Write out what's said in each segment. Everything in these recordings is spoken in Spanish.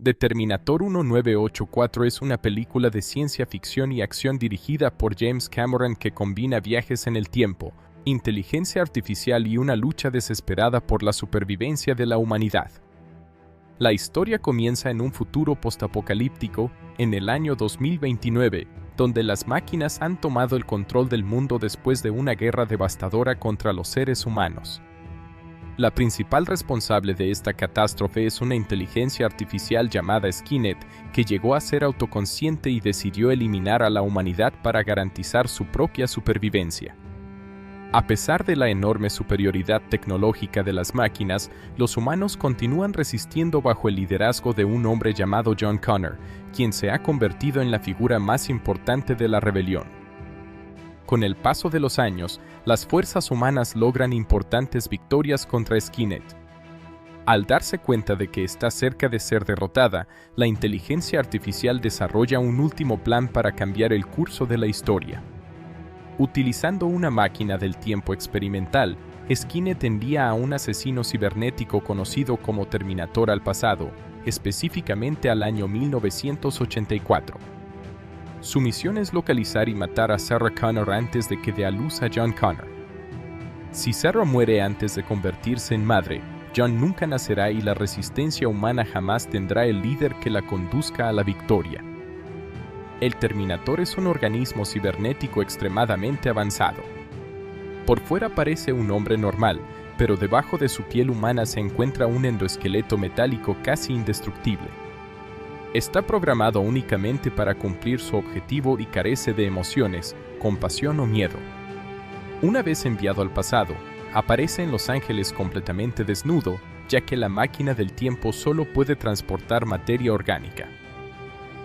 The Terminator 1984 es una película de ciencia ficción y acción dirigida por James Cameron que combina viajes en el tiempo, inteligencia artificial y una lucha desesperada por la supervivencia de la humanidad. La historia comienza en un futuro postapocalíptico, en el año 2029, donde las máquinas han tomado el control del mundo después de una guerra devastadora contra los seres humanos. La principal responsable de esta catástrofe es una inteligencia artificial llamada Skynet, que llegó a ser autoconsciente y decidió eliminar a la humanidad para garantizar su propia supervivencia. A pesar de la enorme superioridad tecnológica de las máquinas, los humanos continúan resistiendo bajo el liderazgo de un hombre llamado John Connor, quien se ha convertido en la figura más importante de la rebelión. Con el paso de los años, las fuerzas humanas logran importantes victorias contra Skynet. Al darse cuenta de que está cerca de ser derrotada, la inteligencia artificial desarrolla un último plan para cambiar el curso de la historia. Utilizando una máquina del tiempo experimental, Skynet envía a un asesino cibernético conocido como Terminator al pasado, específicamente al año 1984. Su misión es localizar y matar a Sarah Connor antes de que dé a luz a John Connor. Si Sarah muere antes de convertirse en madre, John nunca nacerá y la resistencia humana jamás tendrá el líder que la conduzca a la victoria. El Terminator es un organismo cibernético extremadamente avanzado. Por fuera parece un hombre normal, pero debajo de su piel humana se encuentra un endoesqueleto metálico casi indestructible. Está programado únicamente para cumplir su objetivo y carece de emociones, compasión o miedo. Una vez enviado al pasado, aparece en Los Ángeles completamente desnudo, ya que la máquina del tiempo solo puede transportar materia orgánica.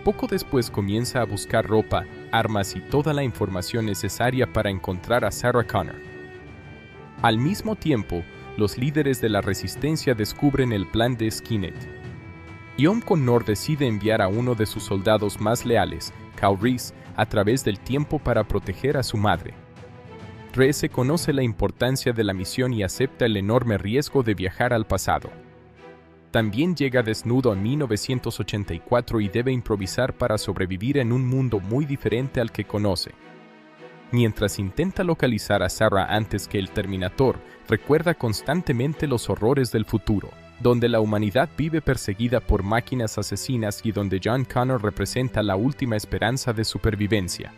Poco después comienza a buscar ropa, armas y toda la información necesaria para encontrar a Sarah Connor. Al mismo tiempo, los líderes de la resistencia descubren el plan de Skynet. John Connor decide enviar a uno de sus soldados más leales, Kyle Reese, a través del tiempo para proteger a su madre. Reese conoce la importancia de la misión y acepta el enorme riesgo de viajar al pasado. También llega desnudo en 1984 y debe improvisar para sobrevivir en un mundo muy diferente al que conoce. Mientras intenta localizar a Sarah antes que el Terminator, recuerda constantemente los horrores del futuro, donde la humanidad vive perseguida por máquinas asesinas y donde John Connor representa la última esperanza de supervivencia.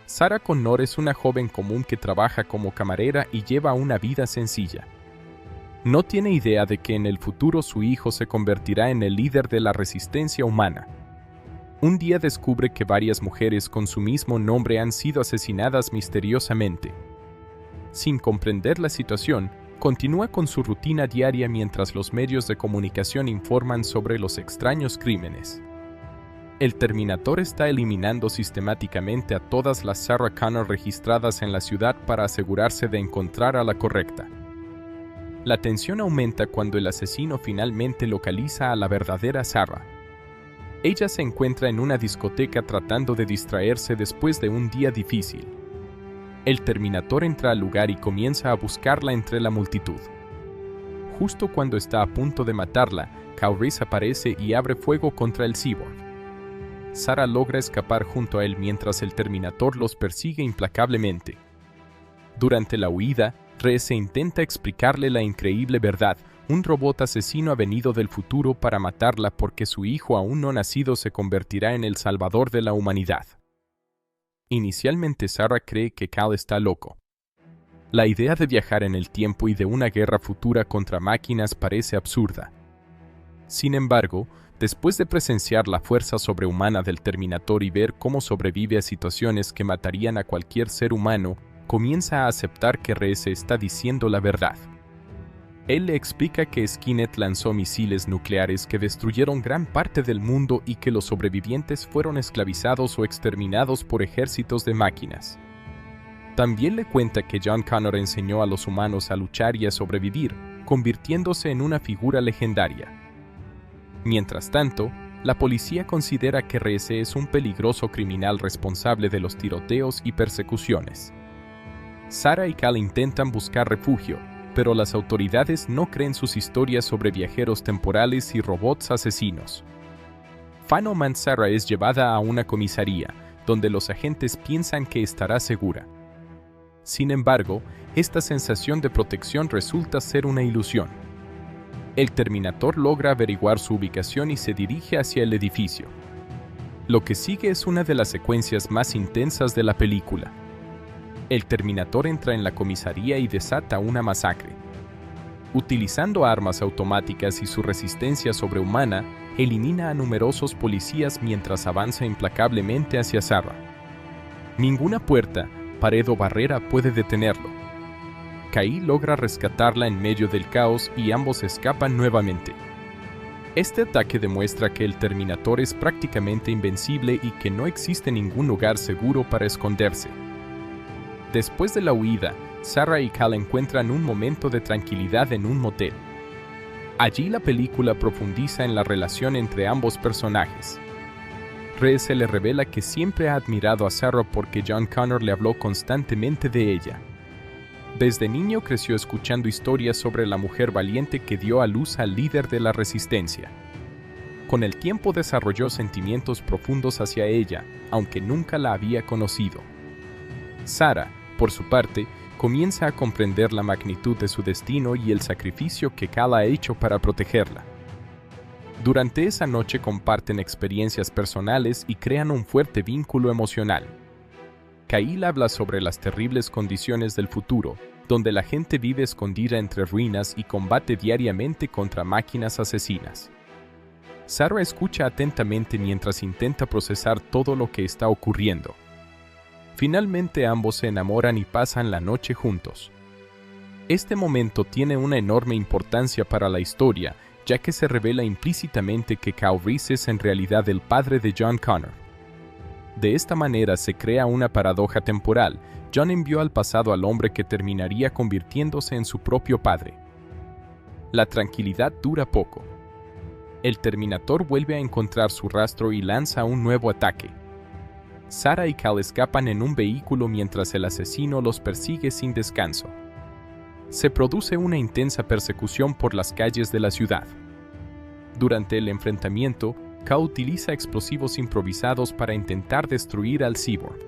Sarah Connor es una joven común que trabaja como camarera y lleva una vida sencilla. No tiene idea de que en el futuro su hijo se convertirá en el líder de la resistencia humana. Un día descubre que varias mujeres con su mismo nombre han sido asesinadas misteriosamente. Sin comprender la situación, continúa con su rutina diaria mientras los medios de comunicación informan sobre los extraños crímenes. El Terminator está eliminando sistemáticamente a todas las Sarah Connor registradas en la ciudad para asegurarse de encontrar a la correcta. La tensión aumenta cuando el asesino finalmente localiza a la verdadera Sarah. Ella se encuentra en una discoteca tratando de distraerse después de un día difícil. El Terminator entra al lugar y comienza a buscarla entre la multitud. Justo cuando está a punto de matarla, Kyle Reese aparece y abre fuego contra el cyborg. Sarah logra escapar junto a él mientras el Terminator los persigue implacablemente. Durante la huida, Reese intenta explicarle la increíble verdad: un robot asesino ha venido del futuro para matarla porque su hijo aún no nacido se convertirá en el salvador de la humanidad. Inicialmente Sarah cree que Kyle está loco. La idea de viajar en el tiempo y de una guerra futura contra máquinas parece absurda. Sin embargo, después de presenciar la fuerza sobrehumana del Terminator y ver cómo sobrevive a situaciones que matarían a cualquier ser humano, comienza a aceptar que Reese está diciendo la verdad. Él le explica que Skynet lanzó misiles nucleares que destruyeron gran parte del mundo y que los sobrevivientes fueron esclavizados o exterminados por ejércitos de máquinas. También le cuenta que John Connor enseñó a los humanos a luchar y a sobrevivir, convirtiéndose en una figura legendaria. Mientras tanto, la policía considera que Reese es un peligroso criminal responsable de los tiroteos y persecuciones. Sarah y Cal intentan buscar refugio, pero las autoridades no creen sus historias sobre viajeros temporales y robots asesinos. Finalmente Sarah es llevada a una comisaría, donde los agentes piensan que estará segura. Sin embargo, esta sensación de protección resulta ser una ilusión. El Terminator logra averiguar su ubicación y se dirige hacia el edificio. Lo que sigue es una de las secuencias más intensas de la película. El Terminator entra en la comisaría y desata una masacre. Utilizando armas automáticas y su resistencia sobrehumana, elimina a numerosos policías mientras avanza implacablemente hacia Sarah. Ninguna puerta, pared o barrera puede detenerlo. Kal logra rescatarla en medio del caos y ambos escapan nuevamente. Este ataque demuestra que el Terminator es prácticamente invencible y que no existe ningún lugar seguro para esconderse. Después de la huida, Sarah y Kal encuentran un momento de tranquilidad en un motel. Allí la película profundiza en la relación entre ambos personajes. Rhea se le revela que siempre ha admirado a Sarah porque John Connor le habló constantemente de ella. Desde niño creció escuchando historias sobre la mujer valiente que dio a luz al líder de la resistencia. Con el tiempo desarrolló sentimientos profundos hacia ella, aunque nunca la había conocido. Sarah, por su parte, comienza a comprender la magnitud de su destino y el sacrificio que Kal ha hecho para protegerla. Durante esa noche comparten experiencias personales y crean un fuerte vínculo emocional. Kal habla sobre las terribles condiciones del futuro, donde la gente vive escondida entre ruinas y combate diariamente contra máquinas asesinas. Sarah escucha atentamente mientras intenta procesar todo lo que está ocurriendo. Finalmente ambos se enamoran y pasan la noche juntos. Este momento tiene una enorme importancia para la historia, ya que se revela implícitamente que Kal Reese es en realidad el padre de John Connor. De esta manera se crea una paradoja temporal. John envió al pasado al hombre que terminaría convirtiéndose en su propio padre. La tranquilidad dura poco. El Terminator vuelve a encontrar su rastro y lanza un nuevo ataque. Sarah y Kal escapan en un vehículo mientras el asesino los persigue sin descanso. Se produce una intensa persecución por las calles de la ciudad. Durante el enfrentamiento, Kal utiliza explosivos improvisados para intentar destruir al cyborg.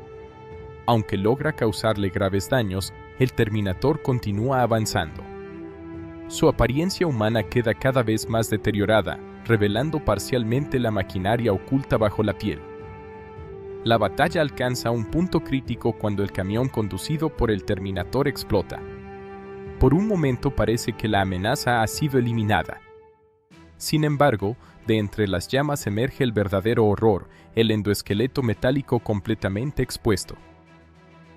Aunque logra causarle graves daños, el Terminator continúa avanzando. Su apariencia humana queda cada vez más deteriorada, revelando parcialmente la maquinaria oculta bajo la piel. La batalla alcanza un punto crítico cuando el camión conducido por el Terminator explota. Por un momento parece que la amenaza ha sido eliminada. Sin embargo, de entre las llamas emerge el verdadero horror, el endoesqueleto metálico completamente expuesto.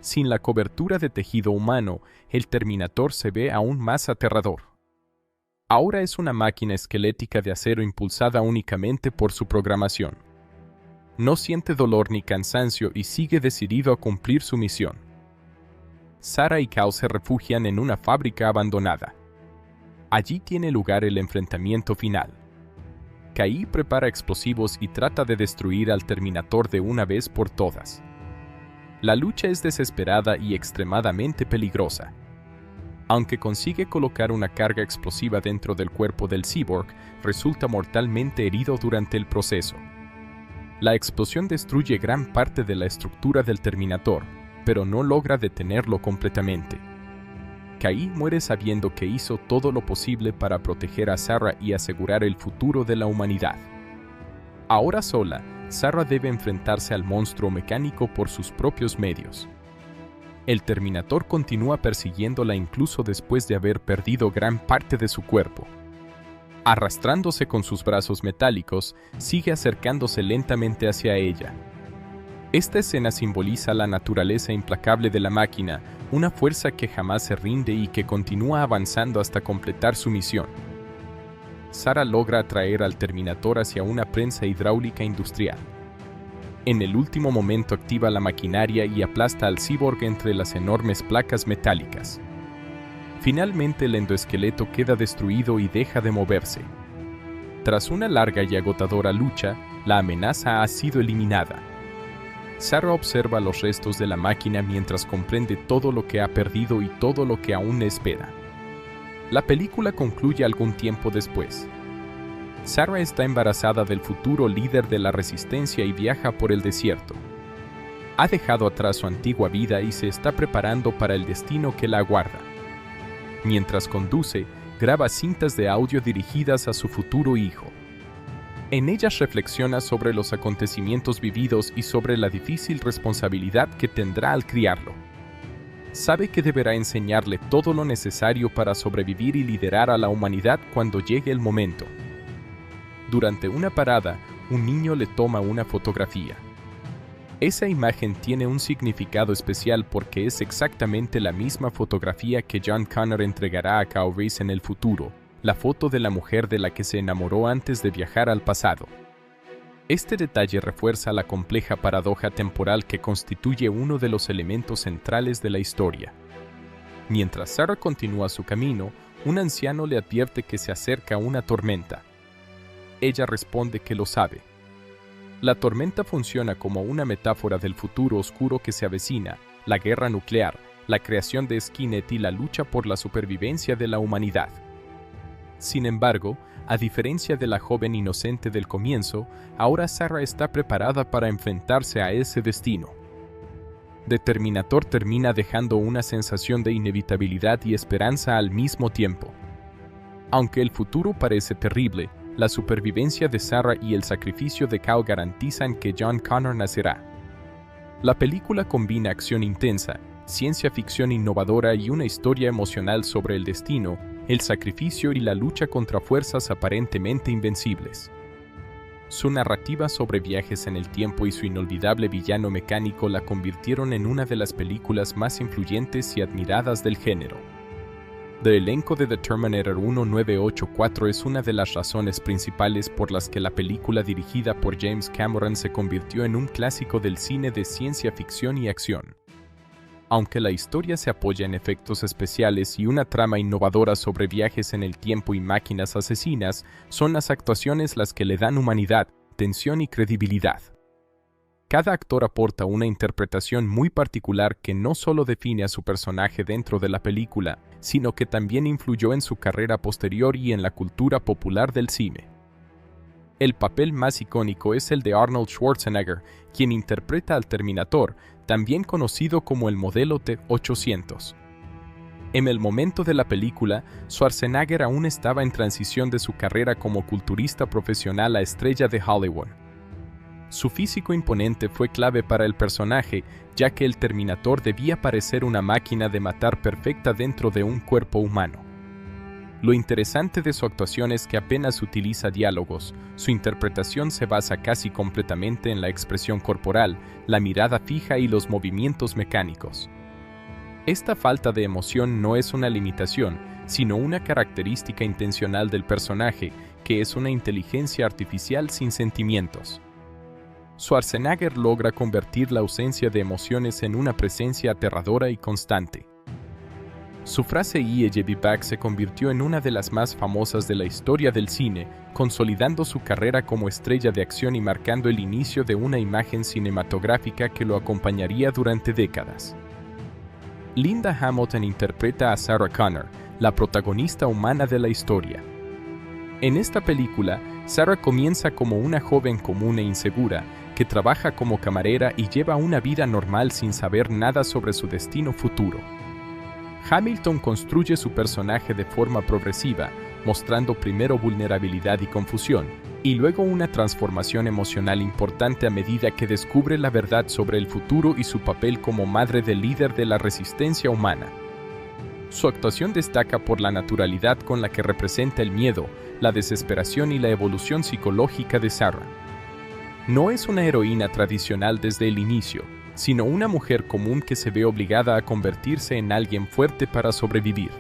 Sin la cobertura de tejido humano, el Terminator se ve aún más aterrador. Ahora es una máquina esquelética de acero impulsada únicamente por su programación. No siente dolor ni cansancio y sigue decidido a cumplir su misión. Sarah y Kal se refugian en una fábrica abandonada. Allí tiene lugar el enfrentamiento final. Kal prepara explosivos y trata de destruir al Terminator de una vez por todas. La lucha es desesperada y extremadamente peligrosa. Aunque consigue colocar una carga explosiva dentro del cuerpo del cyborg, resulta mortalmente herido durante el proceso. La explosión destruye gran parte de la estructura del Terminator, pero no logra detenerlo completamente. Kal muere sabiendo que hizo todo lo posible para proteger a Sarah y asegurar el futuro de la humanidad. Ahora sola, Sarah debe enfrentarse al monstruo mecánico por sus propios medios. El Terminator continúa persiguiéndola incluso después de haber perdido gran parte de su cuerpo. Arrastrándose con sus brazos metálicos, sigue acercándose lentamente hacia ella. Esta escena simboliza la naturaleza implacable de la máquina, una fuerza que jamás se rinde y que continúa avanzando hasta completar su misión. Sarah logra atraer al Terminator hacia una prensa hidráulica industrial. En el último momento activa la maquinaria y aplasta al cyborg entre las enormes placas metálicas. Finalmente el endoesqueleto queda destruido y deja de moverse. Tras una larga y agotadora lucha, la amenaza ha sido eliminada. Sarah observa los restos de la máquina mientras comprende todo lo que ha perdido y todo lo que aún le espera. La película concluye algún tiempo después. Sarah está embarazada del futuro líder de la resistencia y viaja por el desierto. Ha dejado atrás su antigua vida y se está preparando para el destino que la aguarda. Mientras conduce, graba cintas de audio dirigidas a su futuro hijo. En ellas reflexiona sobre los acontecimientos vividos y sobre la difícil responsabilidad que tendrá al criarlo. Sabe que deberá enseñarle todo lo necesario para sobrevivir y liderar a la humanidad cuando llegue el momento. Durante una parada, un niño le toma una fotografía. Esa imagen tiene un significado especial porque es exactamente la misma fotografía que John Connor entregará a Kyle Reese en el futuro, la foto de la mujer de la que se enamoró antes de viajar al pasado. Este detalle refuerza la compleja paradoja temporal que constituye uno de los elementos centrales de la historia. Mientras Sarah continúa su camino, un anciano le advierte que se acerca una tormenta. Ella responde que lo sabe. La tormenta funciona como una metáfora del futuro oscuro que se avecina, la guerra nuclear, la creación de Skynet y la lucha por la supervivencia de la humanidad. Sin embargo, a diferencia de la joven inocente del comienzo, ahora Sarah está preparada para enfrentarse a ese destino. The Terminator termina dejando una sensación de inevitabilidad y esperanza al mismo tiempo. Aunque el futuro parece terrible, la supervivencia de Sarah y el sacrificio de Kyle garantizan que John Connor nacerá. La película combina acción intensa, ciencia ficción innovadora y una historia emocional sobre el destino, el sacrificio y la lucha contra fuerzas aparentemente invencibles. Su narrativa sobre viajes en el tiempo y su inolvidable villano mecánico la convirtieron en una de las películas más influyentes y admiradas del género. El elenco de The Terminator 1984 es una de las razones principales por las que la película dirigida por James Cameron se convirtió en un clásico del cine de ciencia ficción y acción. Aunque la historia se apoya en efectos especiales y una trama innovadora sobre viajes en el tiempo y máquinas asesinas, son las actuaciones las que le dan humanidad, tensión y credibilidad. Cada actor aporta una interpretación muy particular que no solo define a su personaje dentro de la película, sino que también influyó en su carrera posterior y en la cultura popular del cine. El papel más icónico es el de Arnold Schwarzenegger, quien interpreta al Terminator, también conocido como el modelo T-800. En el momento de la película, Schwarzenegger aún estaba en transición de su carrera como culturista profesional a estrella de Hollywood. Su físico imponente fue clave para el personaje, ya que el Terminator debía parecer una máquina de matar perfecta dentro de un cuerpo humano. Lo interesante de su actuación es que apenas utiliza diálogos, su interpretación se basa casi completamente en la expresión corporal, la mirada fija y los movimientos mecánicos. Esta falta de emoción no es una limitación, sino una característica intencional del personaje, que es una inteligencia artificial sin sentimientos. Schwarzenegger logra convertir la ausencia de emociones en una presencia aterradora y constante. Su frase "I'll be back" se convirtió en una de las más famosas de la historia del cine, consolidando su carrera como estrella de acción y marcando el inicio de una imagen cinematográfica que lo acompañaría durante décadas. Linda Hamilton interpreta a Sarah Connor, la protagonista humana de la historia. En esta película, Sarah comienza como una joven común e insegura, que trabaja como camarera y lleva una vida normal sin saber nada sobre su destino futuro. Hamilton construye su personaje de forma progresiva, mostrando primero vulnerabilidad y confusión, y luego una transformación emocional importante a medida que descubre la verdad sobre el futuro y su papel como madre del líder de la resistencia humana. Su actuación destaca por la naturalidad con la que representa el miedo, la desesperación y la evolución psicológica de Sarah. No es una heroína tradicional desde el inicio, sino una mujer común que se ve obligada a convertirse en alguien fuerte para sobrevivir.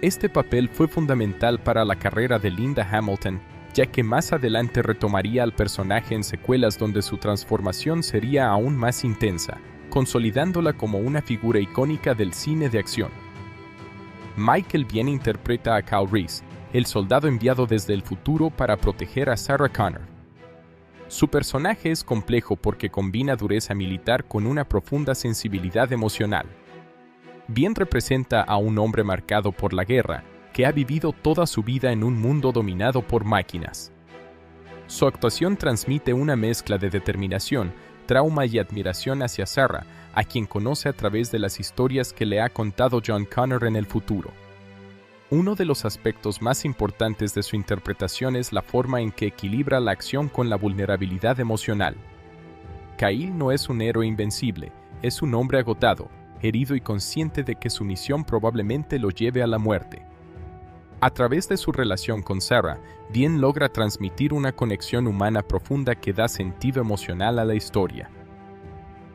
Este papel fue fundamental para la carrera de Linda Hamilton, ya que más adelante retomaría al personaje en secuelas donde su transformación sería aún más intensa, consolidándola como una figura icónica del cine de acción. Michael Biehn interpreta a Kyle Reese, el soldado enviado desde el futuro para proteger a Sarah Connor. Su personaje es complejo porque combina dureza militar con una profunda sensibilidad emocional. Biehn representa a un hombre marcado por la guerra, que ha vivido toda su vida en un mundo dominado por máquinas. Su actuación transmite una mezcla de determinación, trauma y admiración hacia Sarah, a quien conoce a través de las historias que le ha contado John Connor en el futuro. Uno de los aspectos más importantes de su interpretación es la forma en que equilibra la acción con la vulnerabilidad emocional. Kyle no es un héroe invencible, es un hombre agotado, herido y consciente de que su misión probablemente lo lleve a la muerte. A través de su relación con Sarah, Dean logra transmitir una conexión humana profunda que da sentido emocional a la historia.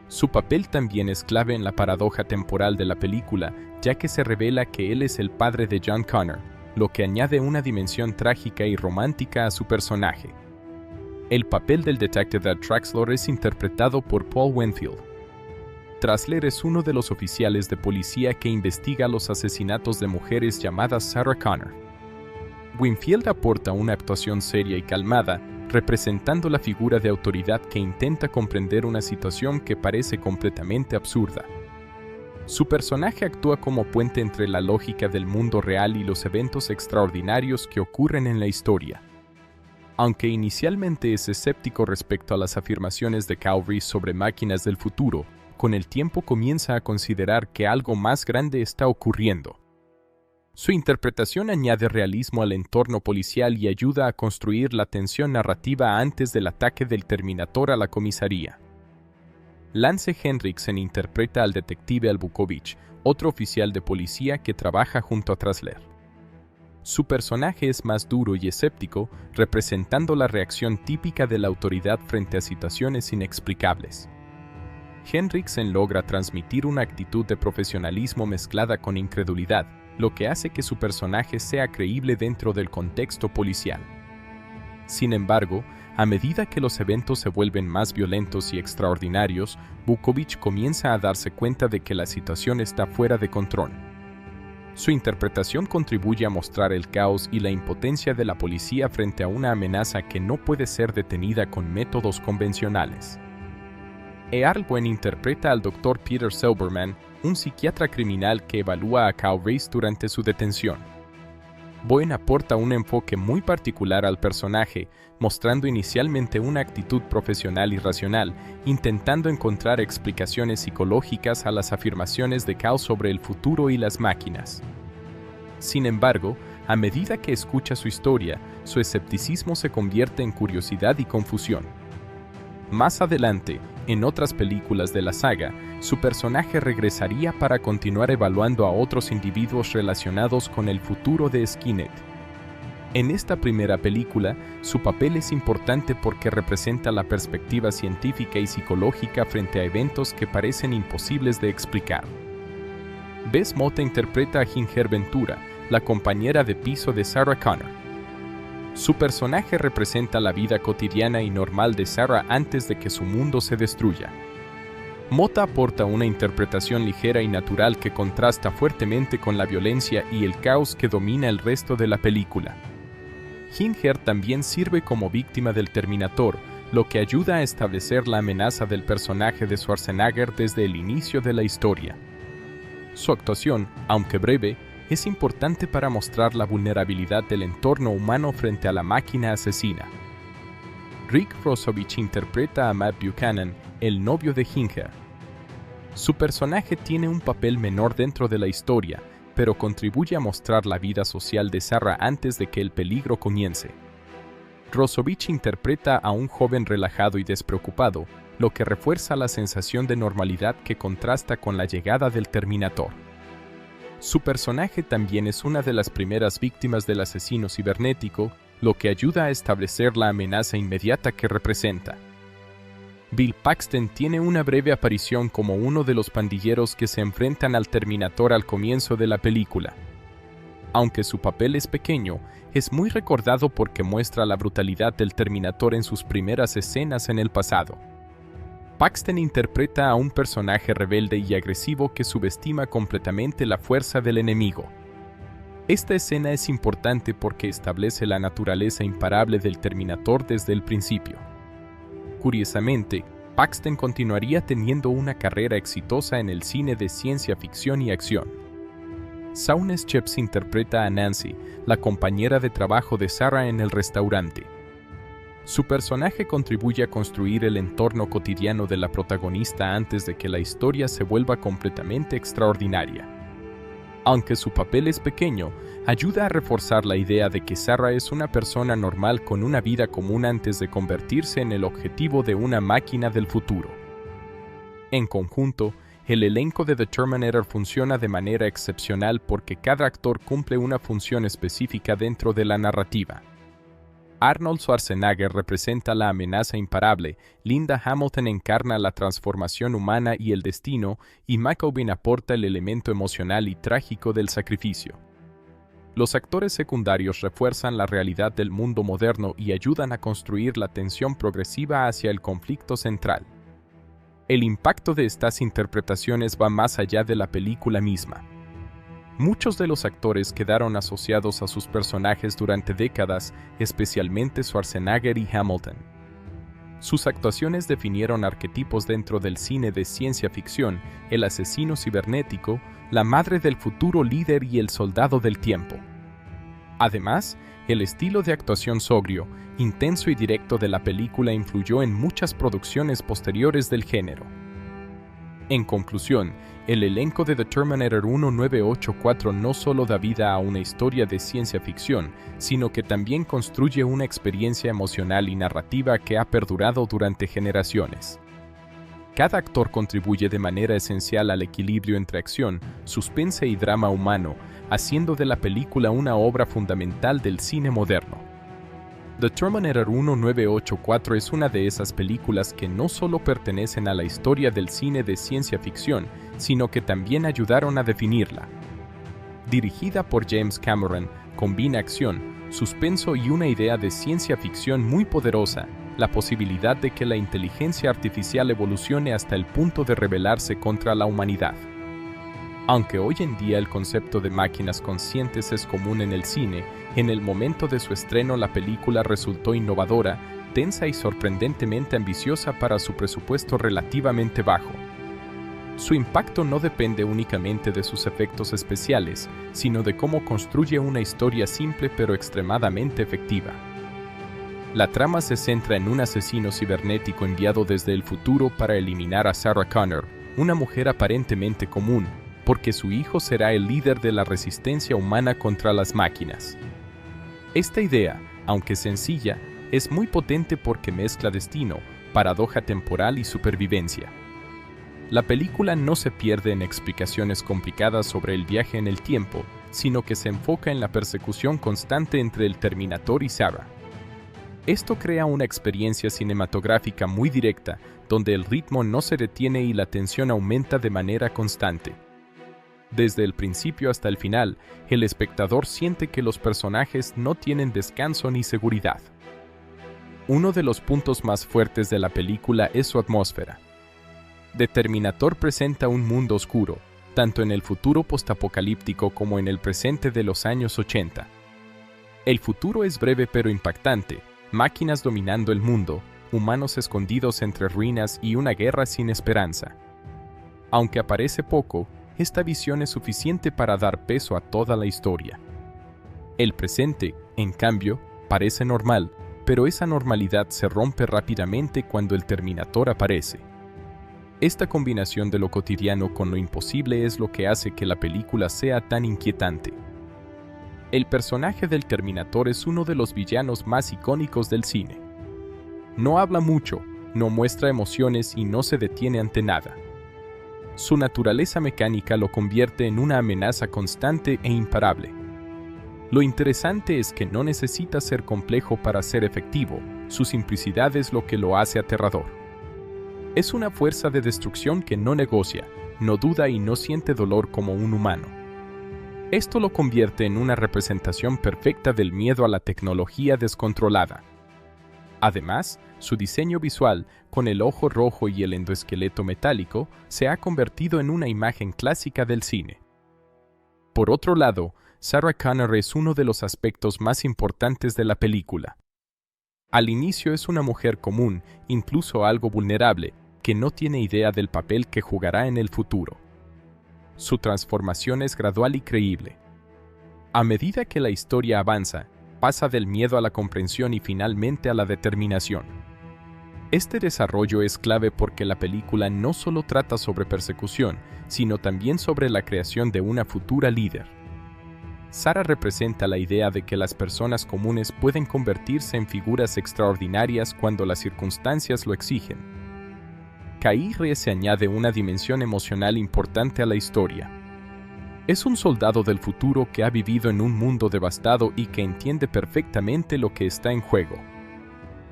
Su papel también es clave en la paradoja temporal de la película, ya que se revela que él es el padre de John Connor, lo que añade una dimensión trágica y romántica a su personaje. El papel del detective Ed Traxler es interpretado por Paul Winfield. Traxler es uno de los oficiales de policía que investiga los asesinatos de mujeres llamadas Sarah Connor. Winfield aporta una actuación seria y calmada, representando la figura de autoridad que intenta comprender una situación que parece completamente absurda. Su personaje actúa como puente entre la lógica del mundo real y los eventos extraordinarios que ocurren en la historia. Aunque inicialmente es escéptico respecto a las afirmaciones de Kyle Reese sobre máquinas del futuro, con el tiempo comienza a considerar que algo más grande está ocurriendo. Su interpretación añade realismo al entorno policial y ayuda a construir la tensión narrativa antes del ataque del Terminator a la comisaría. Lance Henriksen interpreta al detective Albukovich, otro oficial de policía que trabaja junto a Traxler. Su personaje es más duro y escéptico, representando la reacción típica de la autoridad frente a situaciones inexplicables. Henriksen logra transmitir una actitud de profesionalismo mezclada con incredulidad, lo que hace que su personaje sea creíble dentro del contexto policial. Sin embargo, a medida que los eventos se vuelven más violentos y extraordinarios, Vukovich comienza a darse cuenta de que la situación está fuera de control. Su interpretación contribuye a mostrar el caos y la impotencia de la policía frente a una amenaza que no puede ser detenida con métodos convencionales. Earl Gwen interpreta al Dr. Peter Silberman, un psiquiatra criminal que evalúa a Kyle Reese durante su detención. Bowen aporta un enfoque muy particular al personaje, mostrando inicialmente una actitud profesional y racional, intentando encontrar explicaciones psicológicas a las afirmaciones de Kyle sobre el futuro y las máquinas. Sin embargo, a medida que escucha su historia, su escepticismo se convierte en curiosidad y confusión. Más adelante, en otras películas de la saga, su personaje regresaría para continuar evaluando a otros individuos relacionados con el futuro de Skynet. En esta primera película, su papel es importante porque representa la perspectiva científica y psicológica frente a eventos que parecen imposibles de explicar. Bess Mota interpreta a Ginger Ventura, la compañera de piso de Sarah Connor. Su personaje representa la vida cotidiana y normal de Sarah antes de que su mundo se destruya. Mota aporta una interpretación ligera y natural que contrasta fuertemente con la violencia y el caos que domina el resto de la película. Ginger también sirve como víctima del Terminator, lo que ayuda a establecer la amenaza del personaje de Schwarzenegger desde el inicio de la historia. Su actuación, aunque breve, es importante para mostrar la vulnerabilidad del entorno humano frente a la máquina asesina. Rick Rosovich interpreta a Matt Buchanan, el novio de Ginger. Su personaje tiene un papel menor dentro de la historia, pero contribuye a mostrar la vida social de Sarah antes de que el peligro comience. Rosovich interpreta a un joven relajado y despreocupado, lo que refuerza la sensación de normalidad que contrasta con la llegada del Terminator. Su personaje también es una de las primeras víctimas del asesino cibernético, lo que ayuda a establecer la amenaza inmediata que representa. Bill Paxton tiene una breve aparición como uno de los pandilleros que se enfrentan al Terminator al comienzo de la película. Aunque su papel es pequeño, es muy recordado porque muestra la brutalidad del Terminator en sus primeras escenas en el pasado. Paxton interpreta a un personaje rebelde y agresivo que subestima completamente la fuerza del enemigo. Esta escena es importante porque establece la naturaleza imparable del Terminator desde el principio. Curiosamente, Paxton continuaría teniendo una carrera exitosa en el cine de ciencia ficción y acción. Shaun Sheps interpreta a Nancy, la compañera de trabajo de Sarah en el restaurante. Su personaje contribuye a construir el entorno cotidiano de la protagonista antes de que la historia se vuelva completamente extraordinaria. Aunque su papel es pequeño, ayuda a reforzar la idea de que Sarah es una persona normal con una vida común antes de convertirse en el objetivo de una máquina del futuro. En conjunto, el elenco de The Terminator funciona de manera excepcional porque cada actor cumple una función específica dentro de la narrativa. Arnold Schwarzenegger representa la amenaza imparable, Linda Hamilton encarna la transformación humana y el destino, y McAvoy aporta el elemento emocional y trágico del sacrificio. Los actores secundarios refuerzan la realidad del mundo moderno y ayudan a construir la tensión progresiva hacia el conflicto central. El impacto de estas interpretaciones va más allá de la película misma. Muchos de los actores quedaron asociados a sus personajes durante décadas, especialmente Schwarzenegger y Hamilton. Sus actuaciones definieron arquetipos dentro del cine de ciencia ficción: el asesino cibernético, la madre del futuro líder y el soldado del tiempo. Además, el estilo de actuación sobrio, intenso y directo de la película influyó en muchas producciones posteriores del género. En conclusión, el elenco de The Terminator 1984 no solo da vida a una historia de ciencia ficción, sino que también construye una experiencia emocional y narrativa que ha perdurado durante generaciones. Cada actor contribuye de manera esencial al equilibrio entre acción, suspense y drama humano, haciendo de la película una obra fundamental del cine moderno. The Terminator 1984 es una de esas películas que no solo pertenecen a la historia del cine de ciencia ficción, sino que también ayudaron a definirla. Dirigida por James Cameron, combina acción, suspenso y una idea de ciencia ficción muy poderosa, la posibilidad de que la inteligencia artificial evolucione hasta el punto de rebelarse contra la humanidad. Aunque hoy en día el concepto de máquinas conscientes es común en el cine, en el momento de su estreno la película resultó innovadora, tensa y sorprendentemente ambiciosa para su presupuesto relativamente bajo. Su impacto no depende únicamente de sus efectos especiales, sino de cómo construye una historia simple pero extremadamente efectiva. La trama se centra en un asesino cibernético enviado desde el futuro para eliminar a Sarah Connor, una mujer aparentemente común, porque su hijo será el líder de la resistencia humana contra las máquinas. Esta idea, aunque sencilla, es muy potente porque mezcla destino, paradoja temporal y supervivencia. La película no se pierde en explicaciones complicadas sobre el viaje en el tiempo, sino que se enfoca en la persecución constante entre el Terminator y Sarah. Esto crea una experiencia cinematográfica muy directa, donde el ritmo no se detiene y la tensión aumenta de manera constante. Desde el principio hasta el final, el espectador siente que los personajes no tienen descanso ni seguridad. Uno de los puntos más fuertes de la película es su atmósfera. The Terminator presenta un mundo oscuro, tanto en el futuro postapocalíptico como en el presente de los años 80. El futuro es breve pero impactante, máquinas dominando el mundo, humanos escondidos entre ruinas y una guerra sin esperanza. Aunque aparece poco, esta visión es suficiente para dar peso a toda la historia. El presente, en cambio, parece normal, pero esa normalidad se rompe rápidamente cuando el Terminator aparece. Esta combinación de lo cotidiano con lo imposible es lo que hace que la película sea tan inquietante. El personaje del Terminator es uno de los villanos más icónicos del cine. No habla mucho, no muestra emociones y no se detiene ante nada. Su naturaleza mecánica lo convierte en una amenaza constante e imparable. Lo interesante es que no necesita ser complejo para ser efectivo, su simplicidad es lo que lo hace aterrador. Es una fuerza de destrucción que no negocia, no duda y no siente dolor como un humano. Esto lo convierte en una representación perfecta del miedo a la tecnología descontrolada. Además, su diseño visual, con el ojo rojo y el endoesqueleto metálico, se ha convertido en una imagen clásica del cine. Por otro lado, Sarah Connor es uno de los aspectos más importantes de la película. Al inicio es una mujer común, incluso algo vulnerable, que no tiene idea del papel que jugará en el futuro. Su transformación es gradual y creíble. A medida que la historia avanza, pasa del miedo a la comprensión y finalmente a la determinación. Este desarrollo es clave porque la película no solo trata sobre persecución, sino también sobre la creación de una futura líder. Sarah representa la idea de que las personas comunes pueden convertirse en figuras extraordinarias cuando las circunstancias lo exigen. Kairi se añade una dimensión emocional importante a la historia. Es un soldado del futuro que ha vivido en un mundo devastado y que entiende perfectamente lo que está en juego.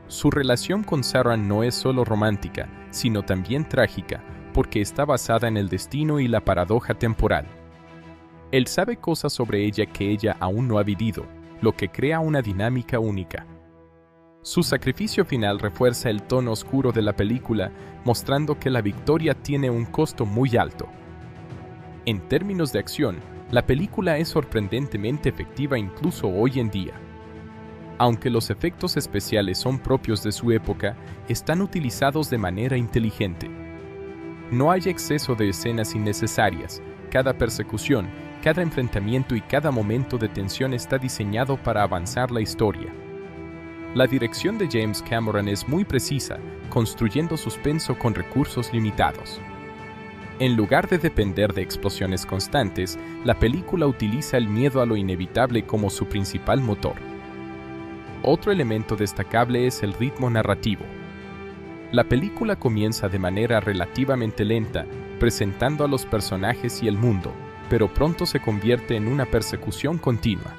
Su relación con Sarah no es solo romántica, sino también trágica, porque está basada en el destino y la paradoja temporal. Él sabe cosas sobre ella que ella aún no ha vivido, lo que crea una dinámica única. Su sacrificio final refuerza el tono oscuro de la película, mostrando que la victoria tiene un costo muy alto. En términos de acción, la película es sorprendentemente efectiva incluso hoy en día. Aunque los efectos especiales son propios de su época, están utilizados de manera inteligente. No hay exceso de escenas innecesarias. Cada persecución, cada enfrentamiento y cada momento de tensión está diseñado para avanzar la historia. La dirección de James Cameron es muy precisa, construyendo suspenso con recursos limitados. En lugar de depender de explosiones constantes, la película utiliza el miedo a lo inevitable como su principal motor. Otro elemento destacable es el ritmo narrativo. La película comienza de manera relativamente lenta, presentando a los personajes y el mundo, pero pronto se convierte en una persecución continua.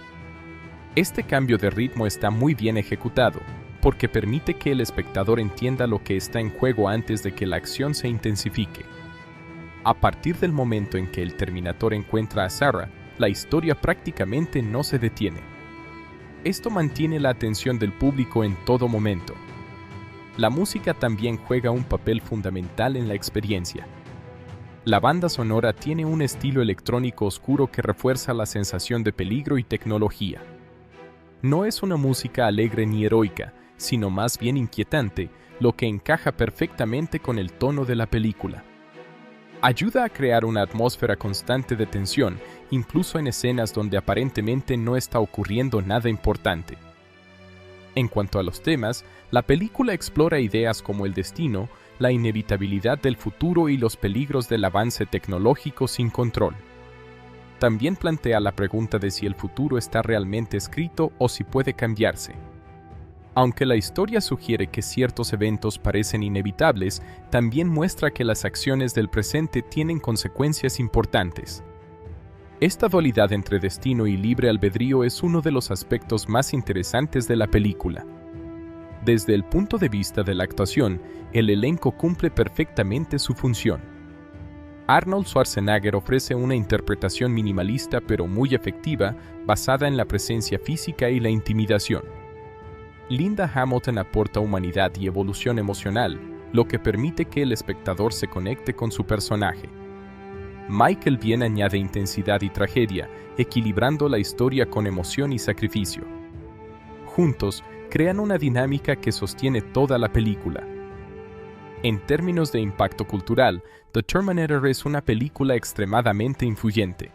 Este cambio de ritmo está muy bien ejecutado, porque permite que el espectador entienda lo que está en juego antes de que la acción se intensifique. A partir del momento en que el Terminator encuentra a Sarah, la historia prácticamente no se detiene. Esto mantiene la atención del público en todo momento. La música también juega un papel fundamental en la experiencia. La banda sonora tiene un estilo electrónico oscuro que refuerza la sensación de peligro y tecnología. No es una música alegre ni heroica, sino más bien inquietante, lo que encaja perfectamente con el tono de la película. Ayuda a crear una atmósfera constante de tensión, incluso en escenas donde aparentemente no está ocurriendo nada importante. En cuanto a los temas, la película explora ideas como el destino, la inevitabilidad del futuro y los peligros del avance tecnológico sin control. También plantea la pregunta de si el futuro está realmente escrito o si puede cambiarse. Aunque la historia sugiere que ciertos eventos parecen inevitables, también muestra que las acciones del presente tienen consecuencias importantes. Esta dualidad entre destino y libre albedrío es uno de los aspectos más interesantes de la película. Desde el punto de vista de la actuación, el elenco cumple perfectamente su función. Arnold Schwarzenegger ofrece una interpretación minimalista pero muy efectiva, basada en la presencia física y la intimidación. Linda Hamilton aporta humanidad y evolución emocional, lo que permite que el espectador se conecte con su personaje. Michael Biehn añade intensidad y tragedia, equilibrando la historia con emoción y sacrificio. Juntos, crean una dinámica que sostiene toda la película. En términos de impacto cultural, The Terminator es una película extremadamente influyente.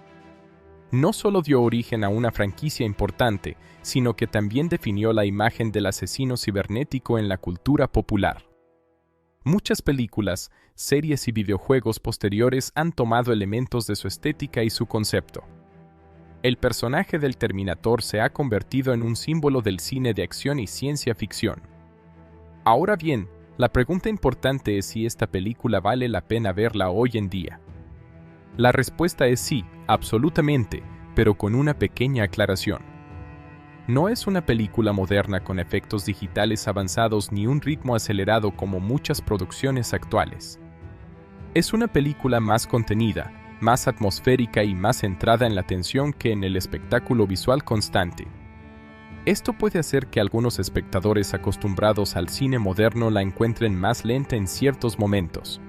No solo dio origen a una franquicia importante, sino que también definió la imagen del asesino cibernético en la cultura popular. Muchas películas, series y videojuegos posteriores han tomado elementos de su estética y su concepto. El personaje del Terminator se ha convertido en un símbolo del cine de acción y ciencia ficción. Ahora bien, la pregunta importante es si esta película vale la pena verla hoy en día. La respuesta es sí, absolutamente, pero con una pequeña aclaración. No es una película moderna con efectos digitales avanzados ni un ritmo acelerado como muchas producciones actuales. Es una película más contenida, más atmosférica y más centrada en la tensión que en el espectáculo visual constante. Esto puede hacer que algunos espectadores acostumbrados al cine moderno la encuentren más lenta en ciertos momentos.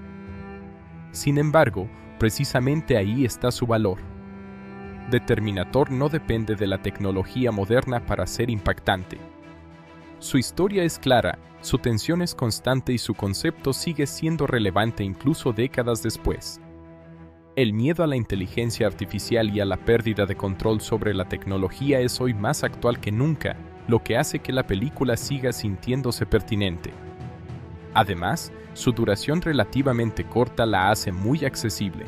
Sin embargo, precisamente ahí está su valor. The Terminator no depende de la tecnología moderna para ser impactante. Su historia es clara, su tensión es constante y su concepto sigue siendo relevante incluso décadas después. El miedo a la inteligencia artificial y a la pérdida de control sobre la tecnología es hoy más actual que nunca, lo que hace que la película siga sintiéndose pertinente. Además, su duración relativamente corta la hace muy accesible.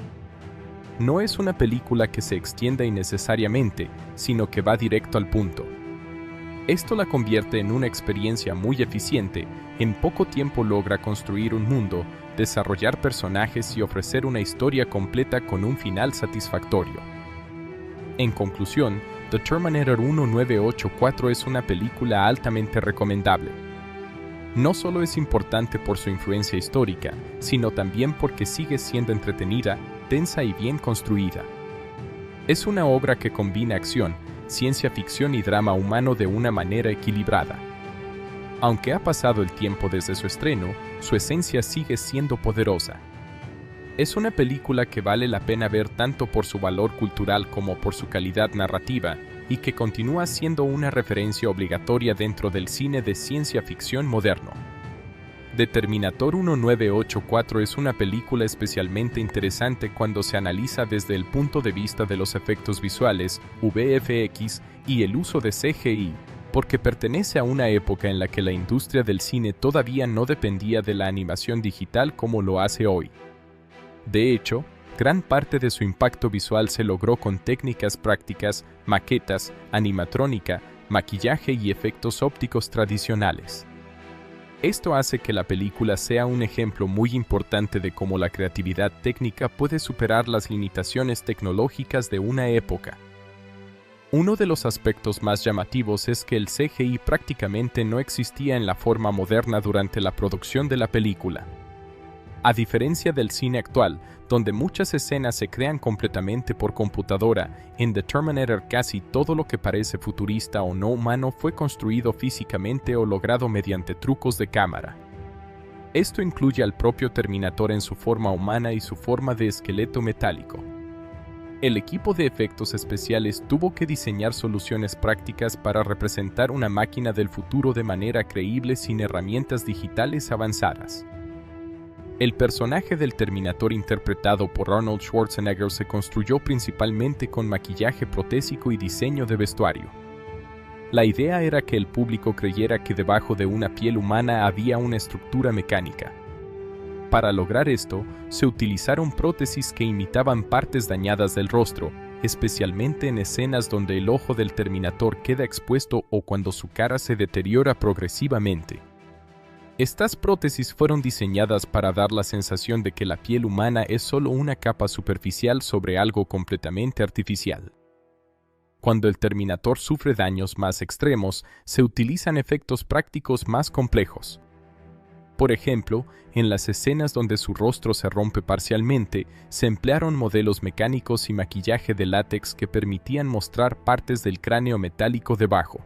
No es una película que se extienda innecesariamente, sino que va directo al punto. Esto la convierte en una experiencia muy eficiente. En poco tiempo logra construir un mundo, desarrollar personajes y ofrecer una historia completa con un final satisfactorio. En conclusión, The Terminator 1984 es una película altamente recomendable. No solo es importante por su influencia histórica, sino también porque sigue siendo entretenida, tensa y bien construida. Es una obra que combina acción, ciencia ficción y drama humano de una manera equilibrada. Aunque ha pasado el tiempo desde su estreno, su esencia sigue siendo poderosa. Es una película que vale la pena ver tanto por su valor cultural como por su calidad narrativa, y que continúa siendo una referencia obligatoria dentro del cine de ciencia ficción moderno. The Terminator 1984 es una película especialmente interesante cuando se analiza desde el punto de vista de los efectos visuales, VFX y el uso de CGI, porque pertenece a una época en la que la industria del cine todavía no dependía de la animación digital como lo hace hoy. De hecho, gran parte de su impacto visual se logró con técnicas prácticas, maquetas, animatrónica, maquillaje y efectos ópticos tradicionales. Esto hace que la película sea un ejemplo muy importante de cómo la creatividad técnica puede superar las limitaciones tecnológicas de una época. Uno de los aspectos más llamativos es que el CGI prácticamente no existía en la forma moderna durante la producción de la película. A diferencia del cine actual, donde muchas escenas se crean completamente por computadora, en The Terminator casi todo lo que parece futurista o no humano fue construido físicamente o logrado mediante trucos de cámara. Esto incluye al propio Terminator en su forma humana y su forma de esqueleto metálico. El equipo de efectos especiales tuvo que diseñar soluciones prácticas para representar una máquina del futuro de manera creíble sin herramientas digitales avanzadas. El personaje del Terminator interpretado por Arnold Schwarzenegger se construyó principalmente con maquillaje protésico y diseño de vestuario. La idea era que el público creyera que debajo de una piel humana había una estructura mecánica. Para lograr esto, se utilizaron prótesis que imitaban partes dañadas del rostro, especialmente en escenas donde el ojo del Terminator queda expuesto o cuando su cara se deteriora progresivamente. Estas prótesis fueron diseñadas para dar la sensación de que la piel humana es solo una capa superficial sobre algo completamente artificial. Cuando el Terminator sufre daños más extremos, se utilizan efectos prácticos más complejos. Por ejemplo, en las escenas donde su rostro se rompe parcialmente, se emplearon modelos mecánicos y maquillaje de látex que permitían mostrar partes del cráneo metálico debajo.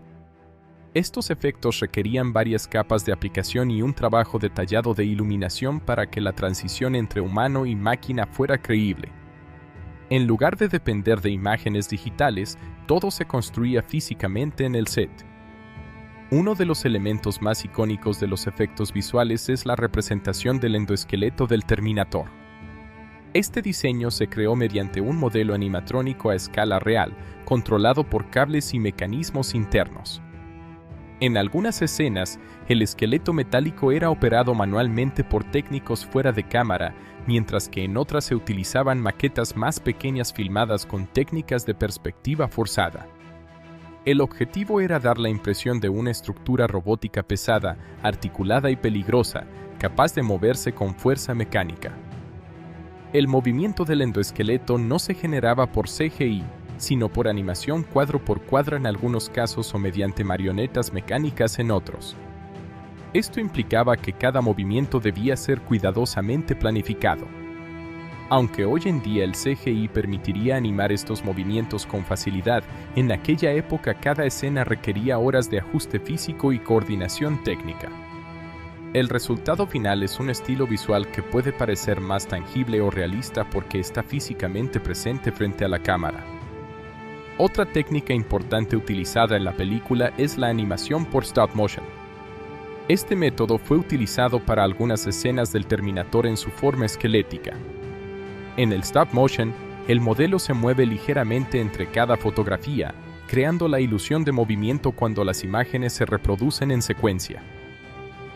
Estos efectos requerían varias capas de aplicación y un trabajo detallado de iluminación para que la transición entre humano y máquina fuera creíble. En lugar de depender de imágenes digitales, todo se construía físicamente en el set. Uno de los elementos más icónicos de los efectos visuales es la representación del endoesqueleto del Terminator. Este diseño se creó mediante un modelo animatrónico a escala real, controlado por cables y mecanismos internos. En algunas escenas, el esqueleto metálico era operado manualmente por técnicos fuera de cámara, mientras que en otras se utilizaban maquetas más pequeñas filmadas con técnicas de perspectiva forzada. El objetivo era dar la impresión de una estructura robótica pesada, articulada y peligrosa, capaz de moverse con fuerza mecánica. El movimiento del endoesqueleto no se generaba por CGI, sino por animación cuadro por cuadro en algunos casos o mediante marionetas mecánicas en otros. Esto implicaba que cada movimiento debía ser cuidadosamente planificado. Aunque hoy en día el CGI permitiría animar estos movimientos con facilidad, en aquella época cada escena requería horas de ajuste físico y coordinación técnica. El resultado final es un estilo visual que puede parecer más tangible o realista porque está físicamente presente frente a la cámara. Otra técnica importante utilizada en la película es la animación por stop motion. Este método fue utilizado para algunas escenas del Terminator en su forma esquelética. En el stop motion, el modelo se mueve ligeramente entre cada fotografía, creando la ilusión de movimiento cuando las imágenes se reproducen en secuencia.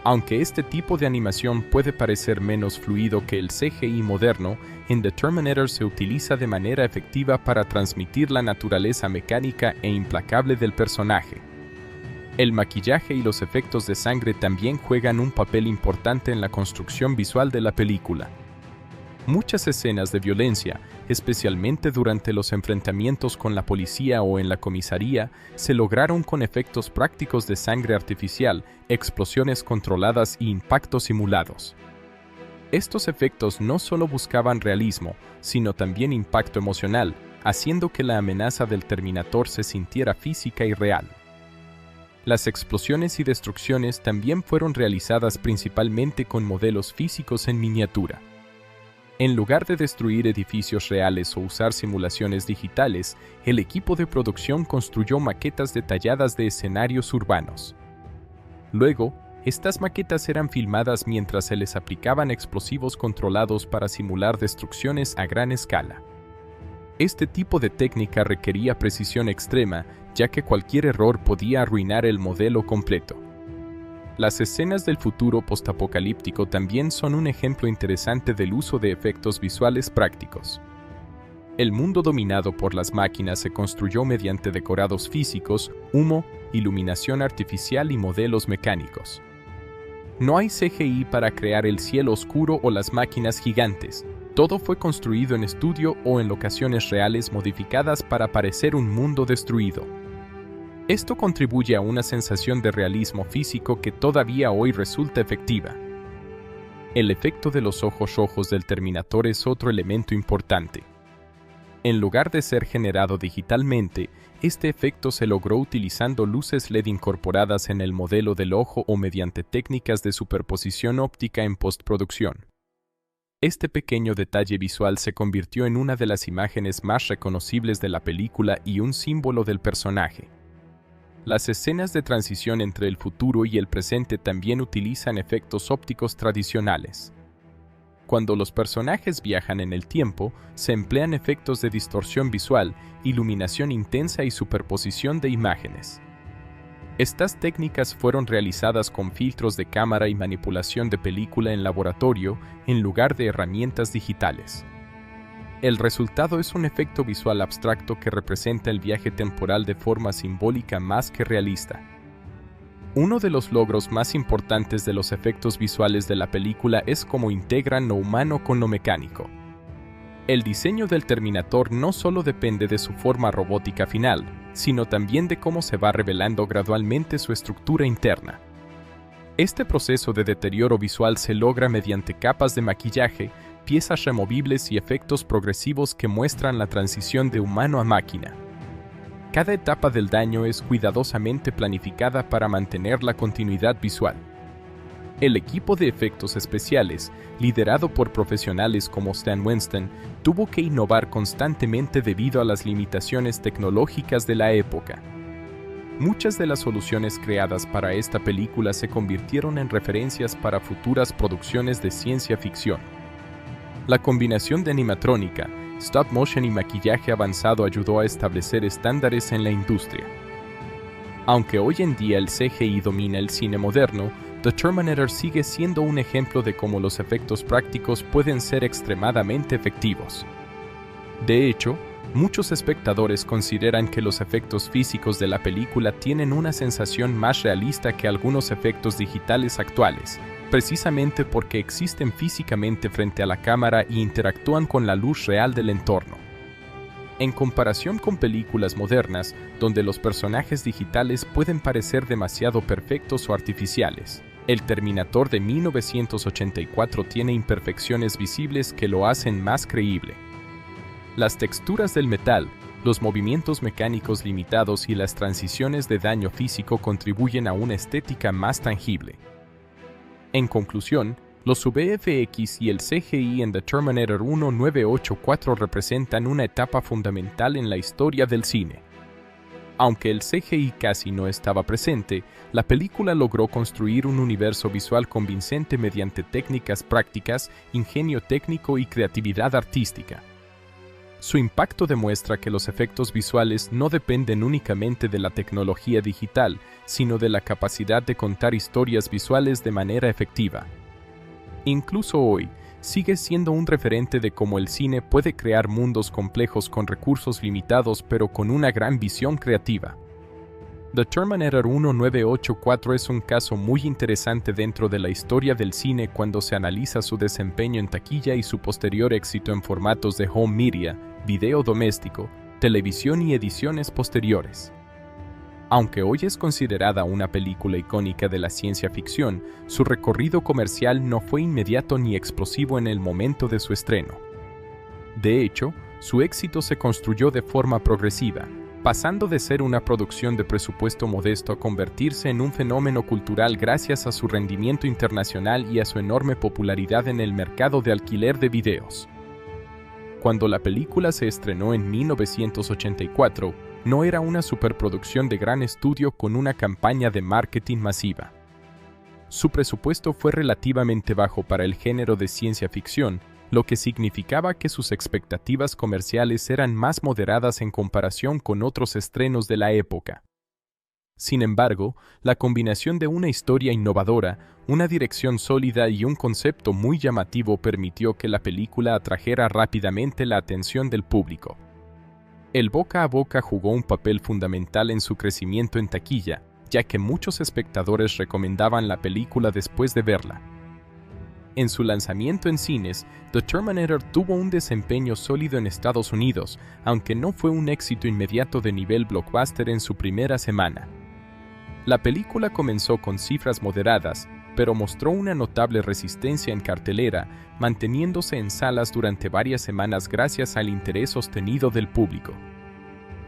Aunque este tipo de animación puede parecer menos fluido que el CGI moderno, en The Terminator se utiliza de manera efectiva para transmitir la naturaleza mecánica e implacable del personaje. El maquillaje y los efectos de sangre también juegan un papel importante en la construcción visual de la película. Muchas escenas de violencia, especialmente durante los enfrentamientos con la policía o en la comisaría, se lograron con efectos prácticos de sangre artificial, explosiones controladas y impactos simulados. Estos efectos no solo buscaban realismo, sino también impacto emocional, haciendo que la amenaza del Terminator se sintiera física y real. Las explosiones y destrucciones también fueron realizadas principalmente con modelos físicos en miniatura. En lugar de destruir edificios reales o usar simulaciones digitales, el equipo de producción construyó maquetas detalladas de escenarios urbanos. Luego, estas maquetas eran filmadas mientras se les aplicaban explosivos controlados para simular destrucciones a gran escala. Este tipo de técnica requería precisión extrema, ya que cualquier error podía arruinar el modelo completo. Las escenas del futuro postapocalíptico también son un ejemplo interesante del uso de efectos visuales prácticos. El mundo dominado por las máquinas se construyó mediante decorados físicos, humo, iluminación artificial y modelos mecánicos. No hay CGI para crear el cielo oscuro o las máquinas gigantes. Todo fue construido en estudio o en locaciones reales modificadas para parecer un mundo destruido. Esto contribuye a una sensación de realismo físico que todavía hoy resulta efectiva. El efecto de los ojos rojos del Terminator es otro elemento importante. En lugar de ser generado digitalmente, este efecto se logró utilizando luces LED incorporadas en el modelo del ojo o mediante técnicas de superposición óptica en postproducción. Este pequeño detalle visual se convirtió en una de las imágenes más reconocibles de la película y un símbolo del personaje. Las escenas de transición entre el futuro y el presente también utilizan efectos ópticos tradicionales. Cuando los personajes viajan en el tiempo, se emplean efectos de distorsión visual, iluminación intensa y superposición de imágenes. Estas técnicas fueron realizadas con filtros de cámara y manipulación de película en laboratorio en lugar de herramientas digitales. El resultado es un efecto visual abstracto que representa el viaje temporal de forma simbólica más que realista. Uno de los logros más importantes de los efectos visuales de la película es cómo integran lo humano con lo mecánico. El diseño del Terminator no solo depende de su forma robótica final, sino también de cómo se va revelando gradualmente su estructura interna. Este proceso de deterioro visual se logra mediante capas de maquillaje, piezas removibles y efectos progresivos que muestran la transición de humano a máquina. Cada etapa del daño es cuidadosamente planificada para mantener la continuidad visual. El equipo de efectos especiales, liderado por profesionales como Stan Winston, tuvo que innovar constantemente debido a las limitaciones tecnológicas de la época. Muchas de las soluciones creadas para esta película se convirtieron en referencias para futuras producciones de ciencia ficción. La combinación de animatrónica, stop motion y maquillaje avanzado ayudó a establecer estándares en la industria. Aunque hoy en día el CGI domina el cine moderno, The Terminator sigue siendo un ejemplo de cómo los efectos prácticos pueden ser extremadamente efectivos. De hecho, muchos espectadores consideran que los efectos físicos de la película tienen una sensación más realista que algunos efectos digitales actuales, precisamente porque existen físicamente frente a la cámara y interactúan con la luz real del entorno. En comparación con películas modernas, donde los personajes digitales pueden parecer demasiado perfectos o artificiales, el Terminator de 1984 tiene imperfecciones visibles que lo hacen más creíble. Las texturas del metal, los movimientos mecánicos limitados y las transiciones de daño físico contribuyen a una estética más tangible. En conclusión, los VFX y el CGI en The Terminator 1984 representan una etapa fundamental en la historia del cine. Aunque el CGI casi no estaba presente, la película logró construir un universo visual convincente mediante técnicas prácticas, ingenio técnico y creatividad artística. Su impacto demuestra que los efectos visuales no dependen únicamente de la tecnología digital, sino de la capacidad de contar historias visuales de manera efectiva. Incluso hoy, sigue siendo un referente de cómo el cine puede crear mundos complejos con recursos limitados pero con una gran visión creativa. The Terminator 1984 es un caso muy interesante dentro de la historia del cine cuando se analiza su desempeño en taquilla y su posterior éxito en formatos de home media, video doméstico, televisión y ediciones posteriores. Aunque hoy es considerada una película icónica de la ciencia ficción, su recorrido comercial no fue inmediato ni explosivo en el momento de su estreno. De hecho, su éxito se construyó de forma progresiva, pasando de ser una producción de presupuesto modesto a convertirse en un fenómeno cultural gracias a su rendimiento internacional y a su enorme popularidad en el mercado de alquiler de videos. Cuando la película se estrenó en 1984, no era una superproducción de gran estudio con una campaña de marketing masiva. Su presupuesto fue relativamente bajo para el género de ciencia ficción, lo que significaba que sus expectativas comerciales eran más moderadas en comparación con otros estrenos de la época. Sin embargo, la combinación de una historia innovadora, una dirección sólida y un concepto muy llamativo permitió que la película atrajera rápidamente la atención del público. El boca a boca jugó un papel fundamental en su crecimiento en taquilla, ya que muchos espectadores recomendaban la película después de verla. En su lanzamiento en cines, The Terminator tuvo un desempeño sólido en Estados Unidos, aunque no fue un éxito inmediato de nivel blockbuster en su primera semana. La película comenzó con cifras moderadas, pero mostró una notable resistencia en cartelera, manteniéndose en salas durante varias semanas gracias al interés sostenido del público.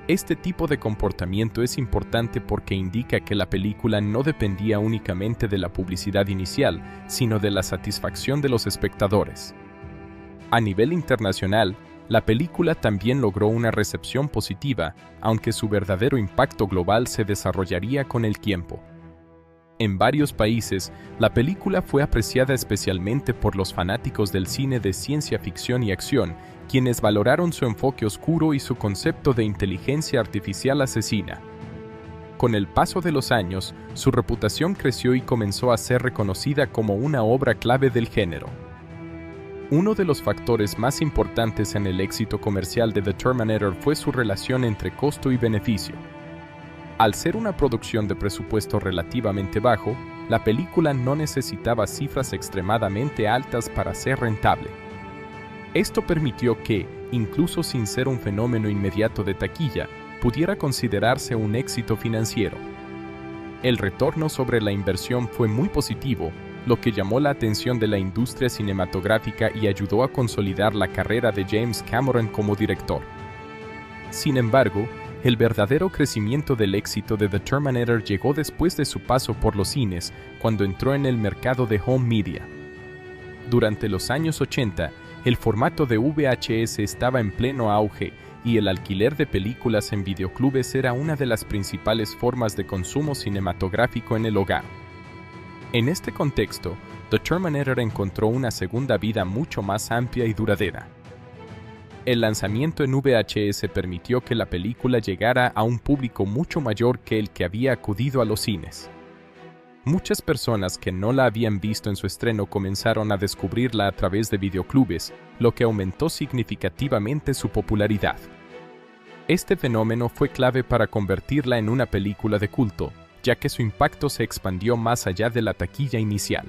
Este tipo de comportamiento es importante porque indica que la película no dependía únicamente de la publicidad inicial, sino de la satisfacción de los espectadores. A nivel internacional, la película también logró una recepción positiva, aunque su verdadero impacto global se desarrollaría con el tiempo. En varios países, la película fue apreciada especialmente por los fanáticos del cine de ciencia ficción y acción, quienes valoraron su enfoque oscuro y su concepto de inteligencia artificial asesina. Con el paso de los años, su reputación creció y comenzó a ser reconocida como una obra clave del género. Uno de los factores más importantes en el éxito comercial de The Terminator fue su relación entre costo y beneficio. Al ser una producción de presupuesto relativamente bajo, la película no necesitaba cifras extremadamente altas para ser rentable. Esto permitió que, incluso sin ser un fenómeno inmediato de taquilla, pudiera considerarse un éxito financiero. El retorno sobre la inversión fue muy positivo, lo que llamó la atención de la industria cinematográfica y ayudó a consolidar la carrera de James Cameron como director. Sin embargo, el verdadero crecimiento del éxito de The Terminator llegó después de su paso por los cines, cuando entró en el mercado de home media. Durante los años 80, el formato de VHS estaba en pleno auge y el alquiler de películas en videoclubes era una de las principales formas de consumo cinematográfico en el hogar. En este contexto, The Terminator encontró una segunda vida mucho más amplia y duradera. El lanzamiento en VHS permitió que la película llegara a un público mucho mayor que el que había acudido a los cines. Muchas personas que no la habían visto en su estreno comenzaron a descubrirla a través de videoclubes, lo que aumentó significativamente su popularidad. Este fenómeno fue clave para convertirla en una película de culto, ya que su impacto se expandió más allá de la taquilla inicial.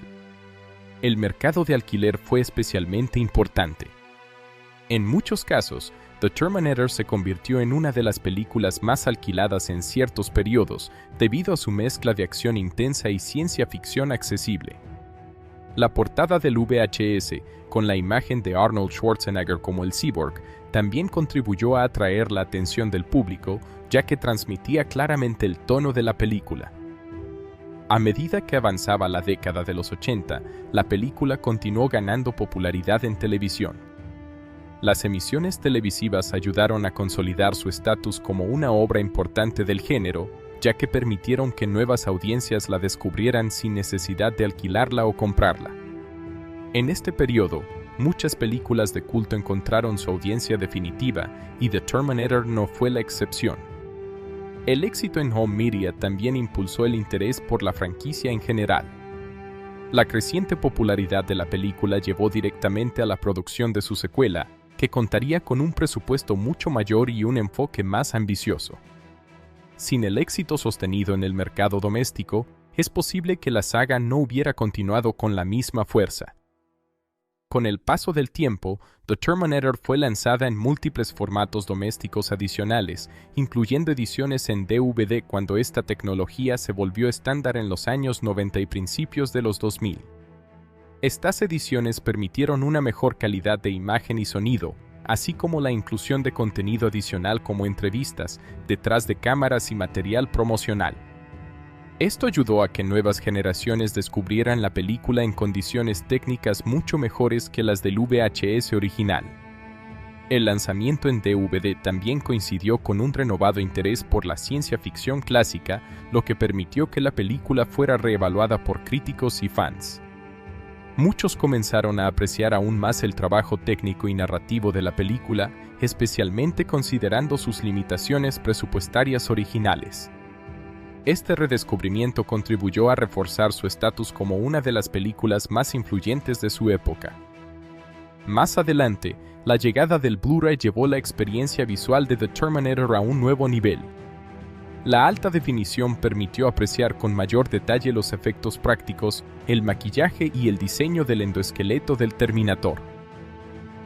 El mercado de alquiler fue especialmente importante. En muchos casos, The Terminator se convirtió en una de las películas más alquiladas en ciertos periodos, debido a su mezcla de acción intensa y ciencia ficción accesible. La portada del VHS, con la imagen de Arnold Schwarzenegger como el Cyborg, también contribuyó a atraer la atención del público, ya que transmitía claramente el tono de la película. A medida que avanzaba la década de los 80, la película continuó ganando popularidad en televisión. Las emisiones televisivas ayudaron a consolidar su estatus como una obra importante del género, ya que permitieron que nuevas audiencias la descubrieran sin necesidad de alquilarla o comprarla. En este periodo, muchas películas de culto encontraron su audiencia definitiva y The Terminator no fue la excepción. El éxito en home media también impulsó el interés por la franquicia en general. La creciente popularidad de la película llevó directamente a la producción de su secuela, que contaría con un presupuesto mucho mayor y un enfoque más ambicioso. Sin el éxito sostenido en el mercado doméstico, es posible que la saga no hubiera continuado con la misma fuerza. Con el paso del tiempo, The Terminator fue lanzada en múltiples formatos domésticos adicionales, incluyendo ediciones en DVD cuando esta tecnología se volvió estándar en los años 90 y principios de los 2000. Estas ediciones permitieron una mejor calidad de imagen y sonido, así como la inclusión de contenido adicional como entrevistas, detrás de cámaras y material promocional. Esto ayudó a que nuevas generaciones descubrieran la película en condiciones técnicas mucho mejores que las del VHS original. El lanzamiento en DVD también coincidió con un renovado interés por la ciencia ficción clásica, lo que permitió que la película fuera reevaluada por críticos y fans. Muchos comenzaron a apreciar aún más el trabajo técnico y narrativo de la película, especialmente considerando sus limitaciones presupuestarias originales. Este redescubrimiento contribuyó a reforzar su estatus como una de las películas más influyentes de su época. Más adelante, la llegada del Blu-ray llevó la experiencia visual de The Terminator a un nuevo nivel. La alta definición permitió apreciar con mayor detalle los efectos prácticos, el maquillaje y el diseño del endoesqueleto del Terminator.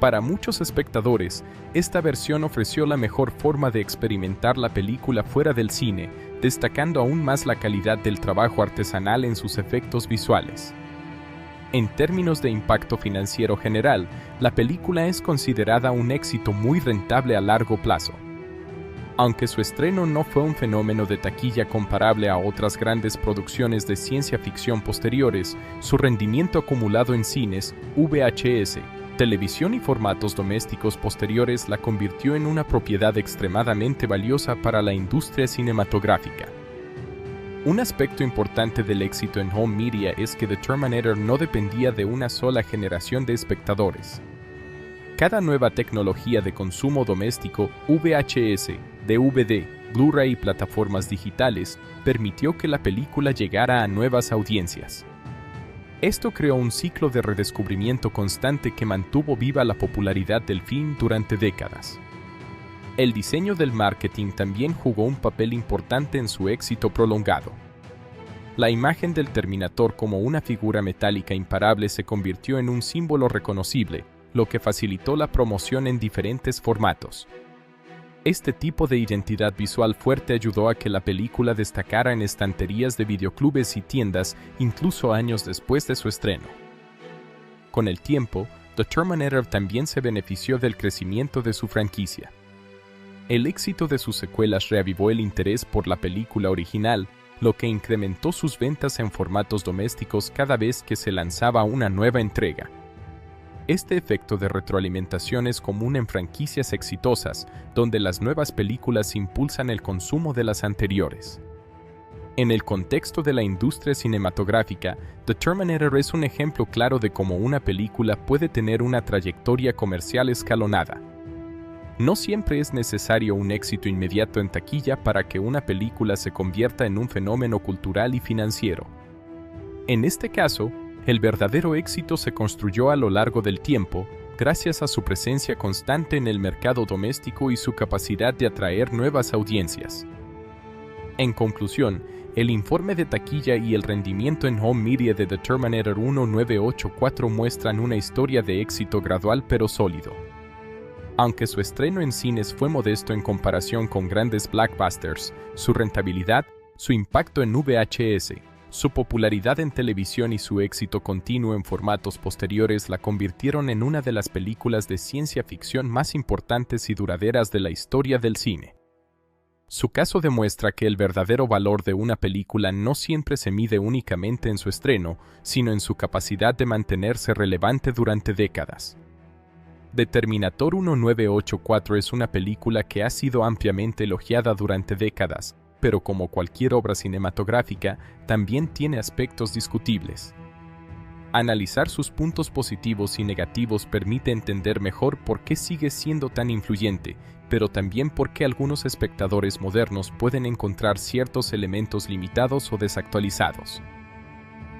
Para muchos espectadores, esta versión ofreció la mejor forma de experimentar la película fuera del cine, destacando aún más la calidad del trabajo artesanal en sus efectos visuales. En términos de impacto financiero general, la película es considerada un éxito muy rentable a largo plazo. Aunque su estreno no fue un fenómeno de taquilla comparable a otras grandes producciones de ciencia ficción posteriores, su rendimiento acumulado en cines, VHS, televisión y formatos domésticos posteriores la convirtió en una propiedad extremadamente valiosa para la industria cinematográfica. Un aspecto importante del éxito en home media es que The Terminator no dependía de una sola generación de espectadores. Cada nueva tecnología de consumo doméstico, VHS, DVD, Blu-ray y plataformas digitales, permitió que la película llegara a nuevas audiencias. Esto creó un ciclo de redescubrimiento constante que mantuvo viva la popularidad del film durante décadas. El diseño del marketing también jugó un papel importante en su éxito prolongado. La imagen del Terminator como una figura metálica imparable se convirtió en un símbolo reconocible, lo que facilitó la promoción en diferentes formatos. Este tipo de identidad visual fuerte ayudó a que la película destacara en estanterías de videoclubes y tiendas incluso años después de su estreno. Con el tiempo, The Terminator también se benefició del crecimiento de su franquicia. El éxito de sus secuelas reavivó el interés por la película original, lo que incrementó sus ventas en formatos domésticos cada vez que se lanzaba una nueva entrega. Este efecto de retroalimentación es común en franquicias exitosas, donde las nuevas películas impulsan el consumo de las anteriores. En el contexto de la industria cinematográfica, The Terminator es un ejemplo claro de cómo una película puede tener una trayectoria comercial escalonada. No siempre es necesario un éxito inmediato en taquilla para que una película se convierta en un fenómeno cultural y financiero. En este caso, el verdadero éxito se construyó a lo largo del tiempo, gracias a su presencia constante en el mercado doméstico y su capacidad de atraer nuevas audiencias. En conclusión, el informe de taquilla y el rendimiento en home media de The Terminator 1984 muestran una historia de éxito gradual pero sólido. Aunque su estreno en cines fue modesto en comparación con grandes blockbusters, su rentabilidad, su impacto en VHS, su popularidad en televisión y su éxito continuo en formatos posteriores la convirtieron en una de las películas de ciencia ficción más importantes y duraderas de la historia del cine. Su caso demuestra que el verdadero valor de una película no siempre se mide únicamente en su estreno, sino en su capacidad de mantenerse relevante durante décadas. The Terminator 1984 es una película que ha sido ampliamente elogiada durante décadas, pero como cualquier obra cinematográfica, también tiene aspectos discutibles. Analizar sus puntos positivos y negativos permite entender mejor por qué sigue siendo tan influyente, pero también por qué algunos espectadores modernos pueden encontrar ciertos elementos limitados o desactualizados.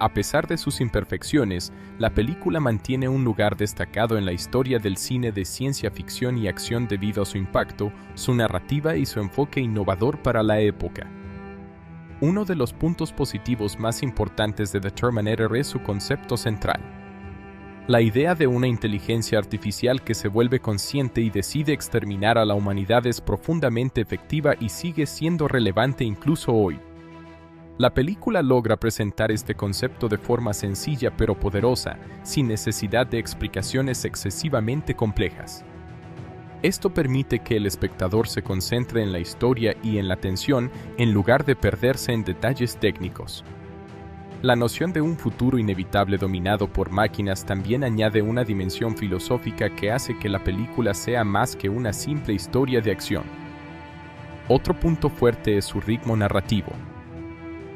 A pesar de sus imperfecciones, la película mantiene un lugar destacado en la historia del cine de ciencia ficción y acción debido a su impacto, su narrativa y su enfoque innovador para la época. Uno de los puntos positivos más importantes de The Terminator es su concepto central. La idea de una inteligencia artificial que se vuelve consciente y decide exterminar a la humanidad es profundamente efectiva y sigue siendo relevante incluso hoy. La película logra presentar este concepto de forma sencilla pero poderosa, sin necesidad de explicaciones excesivamente complejas. Esto permite que el espectador se concentre en la historia y en la tensión en lugar de perderse en detalles técnicos. La noción de un futuro inevitable dominado por máquinas también añade una dimensión filosófica que hace que la película sea más que una simple historia de acción. Otro punto fuerte es su ritmo narrativo.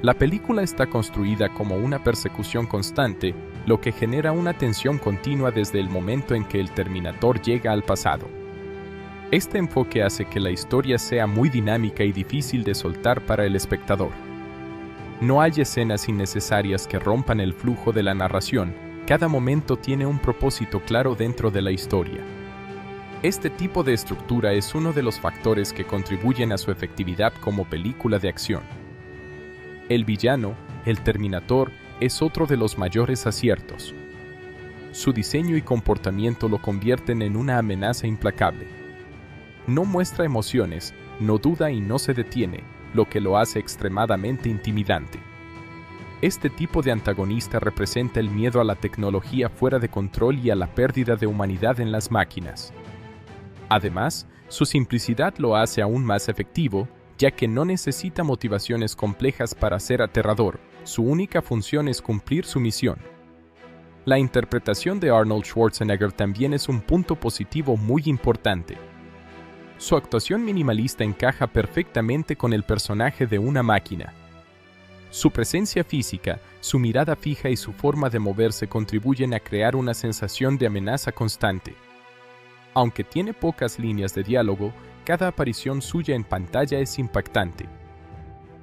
La película está construida como una persecución constante, lo que genera una tensión continua desde el momento en que el Terminator llega al pasado. Este enfoque hace que la historia sea muy dinámica y difícil de soltar para el espectador. No hay escenas innecesarias que rompan el flujo de la narración, cada momento tiene un propósito claro dentro de la historia. Este tipo de estructura es uno de los factores que contribuyen a su efectividad como película de acción. El villano, el Terminator, es otro de los mayores aciertos. Su diseño y comportamiento lo convierten en una amenaza implacable. No muestra emociones, no duda y no se detiene, lo que lo hace extremadamente intimidante. Este tipo de antagonista representa el miedo a la tecnología fuera de control y a la pérdida de humanidad en las máquinas. Además, su simplicidad lo hace aún más efectivo, ya que no necesita motivaciones complejas para ser aterrador, su única función es cumplir su misión. La interpretación de Arnold Schwarzenegger también es un punto positivo muy importante. Su actuación minimalista encaja perfectamente con el personaje de una máquina. Su presencia física, su mirada fija y su forma de moverse contribuyen a crear una sensación de amenaza constante. Aunque tiene pocas líneas de diálogo, cada aparición suya en pantalla es impactante.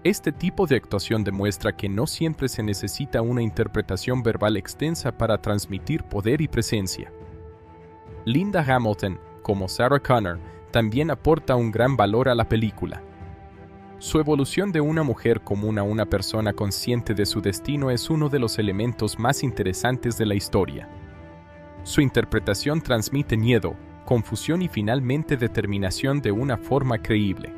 Este tipo de actuación demuestra que no siempre se necesita una interpretación verbal extensa para transmitir poder y presencia. Linda Hamilton, como Sarah Connor, también aporta un gran valor a la película. Su evolución de una mujer común a una persona consciente de su destino es uno de los elementos más interesantes de la historia. Su interpretación transmite miedo, confusión y finalmente determinación de una forma creíble.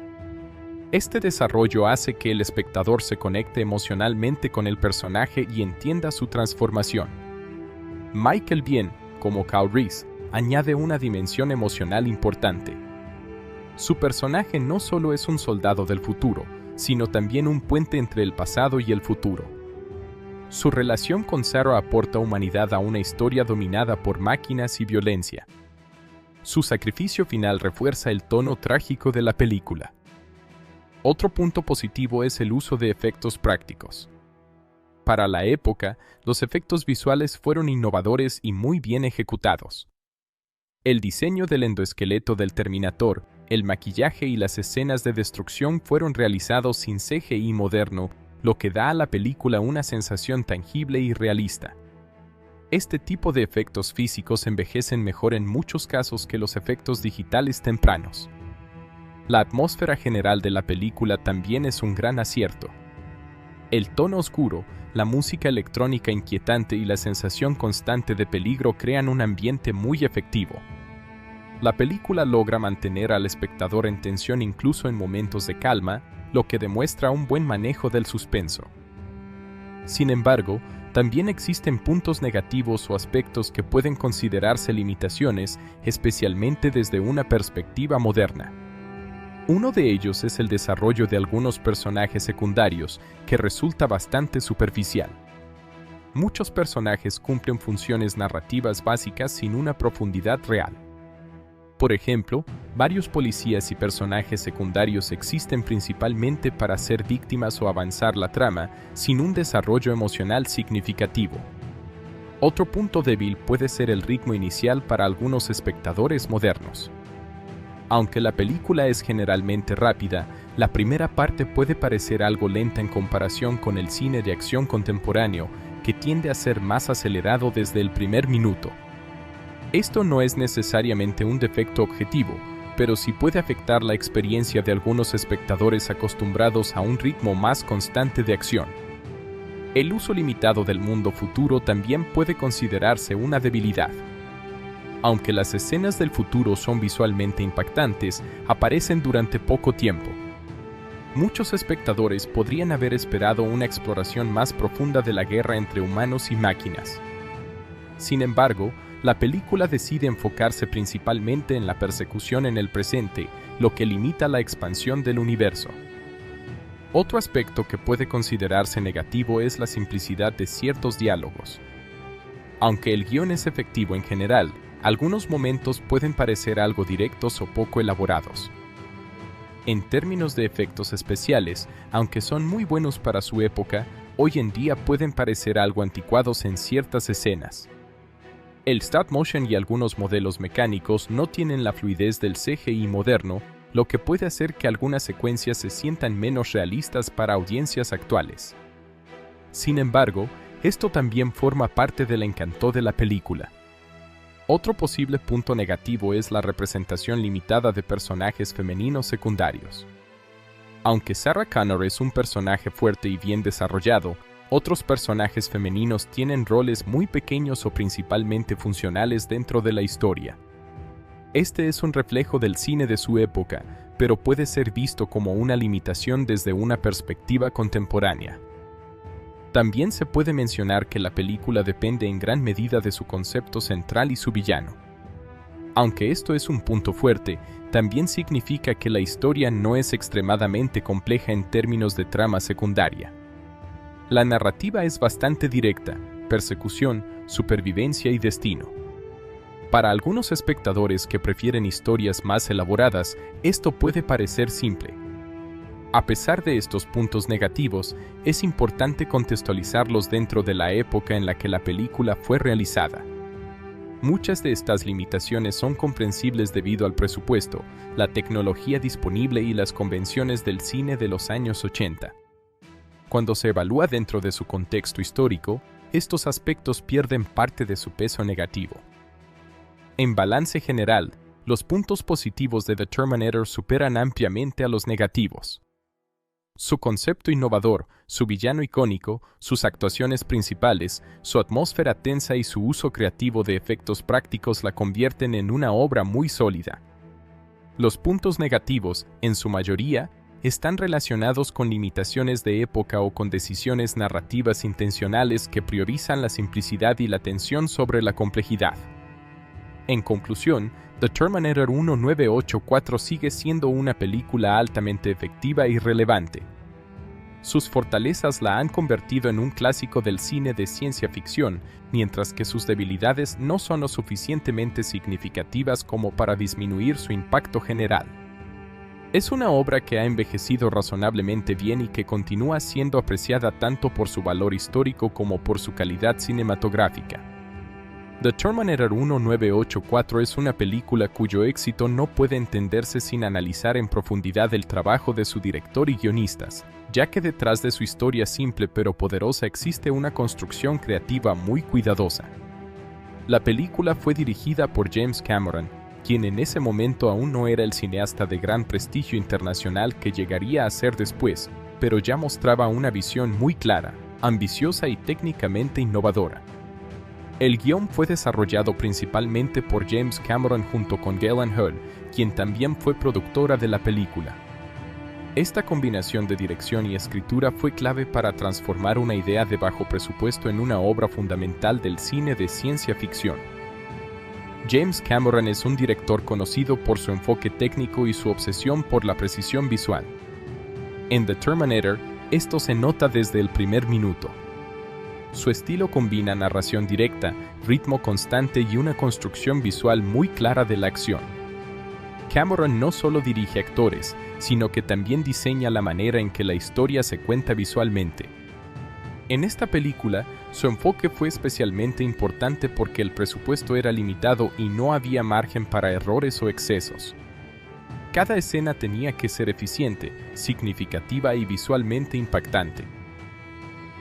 Este desarrollo hace que el espectador se conecte emocionalmente con el personaje y entienda su transformación. Michael Biehn, como Kyle Reese, añade una dimensión emocional importante. Su personaje no solo es un soldado del futuro, sino también un puente entre el pasado y el futuro. Su relación con Sarah aporta humanidad a una historia dominada por máquinas y violencia. Su sacrificio final refuerza el tono trágico de la película. Otro punto positivo es el uso de efectos prácticos. Para la época, los efectos visuales fueron innovadores y muy bien ejecutados. El diseño del endoesqueleto del Terminator, el maquillaje y las escenas de destrucción fueron realizados sin CGI moderno, lo que da a la película una sensación tangible y realista. Este tipo de efectos físicos envejecen mejor en muchos casos que los efectos digitales tempranos. La atmósfera general de la película también es un gran acierto. El tono oscuro, la música electrónica inquietante y la sensación constante de peligro crean un ambiente muy efectivo. La película logra mantener al espectador en tensión incluso en momentos de calma, lo que demuestra un buen manejo del suspenso. Sin embargo, también existen puntos negativos o aspectos que pueden considerarse limitaciones, especialmente desde una perspectiva moderna. Uno de ellos es el desarrollo de algunos personajes secundarios, que resulta bastante superficial. Muchos personajes cumplen funciones narrativas básicas sin una profundidad real. Por ejemplo, varios policías y personajes secundarios existen principalmente para ser víctimas o avanzar la trama, sin un desarrollo emocional significativo. Otro punto débil puede ser el ritmo inicial para algunos espectadores modernos. Aunque la película es generalmente rápida, la primera parte puede parecer algo lenta en comparación con el cine de acción contemporáneo, que tiende a ser más acelerado desde el primer minuto. Esto no es necesariamente un defecto objetivo, pero sí puede afectar la experiencia de algunos espectadores acostumbrados a un ritmo más constante de acción. El uso limitado del mundo futuro también puede considerarse una debilidad. Aunque las escenas del futuro son visualmente impactantes, aparecen durante poco tiempo. Muchos espectadores podrían haber esperado una exploración más profunda de la guerra entre humanos y máquinas. Sin embargo, la película decide enfocarse principalmente en la persecución en el presente, lo que limita la expansión del universo. Otro aspecto que puede considerarse negativo es la simplicidad de ciertos diálogos. Aunque el guión es efectivo en general, algunos momentos pueden parecer algo directos o poco elaborados. En términos de efectos especiales, aunque son muy buenos para su época, hoy en día pueden parecer algo anticuados en ciertas escenas. El stop motion y algunos modelos mecánicos no tienen la fluidez del CGI moderno, lo que puede hacer que algunas secuencias se sientan menos realistas para audiencias actuales. Sin embargo, esto también forma parte del encanto de la película. Otro posible punto negativo es la representación limitada de personajes femeninos secundarios. Aunque Sarah Connor es un personaje fuerte y bien desarrollado, otros personajes femeninos tienen roles muy pequeños o principalmente funcionales dentro de la historia. Este es un reflejo del cine de su época, pero puede ser visto como una limitación desde una perspectiva contemporánea. También se puede mencionar que la película depende en gran medida de su concepto central y su villano. Aunque esto es un punto fuerte, también significa que la historia no es extremadamente compleja en términos de trama secundaria. La narrativa es bastante directa: persecución, supervivencia y destino. Para algunos espectadores que prefieren historias más elaboradas, esto puede parecer simple. A pesar de estos puntos negativos, es importante contextualizarlos dentro de la época en la que la película fue realizada. Muchas de estas limitaciones son comprensibles debido al presupuesto, la tecnología disponible y las convenciones del cine de los años 80. Cuando se evalúa dentro de su contexto histórico, estos aspectos pierden parte de su peso negativo. En balance general, los puntos positivos de The Terminator superan ampliamente a los negativos. Su concepto innovador, su villano icónico, sus actuaciones principales, su atmósfera tensa y su uso creativo de efectos prácticos la convierten en una obra muy sólida. Los puntos negativos, en su mayoría, están relacionados con limitaciones de época o con decisiones narrativas intencionales que priorizan la simplicidad y la tensión sobre la complejidad. En conclusión, The Terminator 1984 sigue siendo una película altamente efectiva y relevante. Sus fortalezas la han convertido en un clásico del cine de ciencia ficción, mientras que sus debilidades no son lo suficientemente significativas como para disminuir su impacto general. Es una obra que ha envejecido razonablemente bien y que continúa siendo apreciada tanto por su valor histórico como por su calidad cinematográfica. The Terminator 1984 es una película cuyo éxito no puede entenderse sin analizar en profundidad el trabajo de su director y guionistas, ya que detrás de su historia simple pero poderosa existe una construcción creativa muy cuidadosa. La película fue dirigida por James Cameron, quien en ese momento aún no era el cineasta de gran prestigio internacional que llegaría a ser después, pero ya mostraba una visión muy clara, ambiciosa y técnicamente innovadora. El guión fue desarrollado principalmente por James Cameron junto con Galen Hull, quien también fue productora de la película. Esta combinación de dirección y escritura fue clave para transformar una idea de bajo presupuesto en una obra fundamental del cine de ciencia ficción. James Cameron es un director conocido por su enfoque técnico y su obsesión por la precisión visual. En The Terminator, esto se nota desde el primer minuto. Su estilo combina narración directa, ritmo constante y una construcción visual muy clara de la acción. Cameron no solo dirige actores, sino que también diseña la manera en que la historia se cuenta visualmente. En esta película, su enfoque fue especialmente importante porque el presupuesto era limitado y no había margen para errores o excesos. Cada escena tenía que ser eficiente, significativa y visualmente impactante.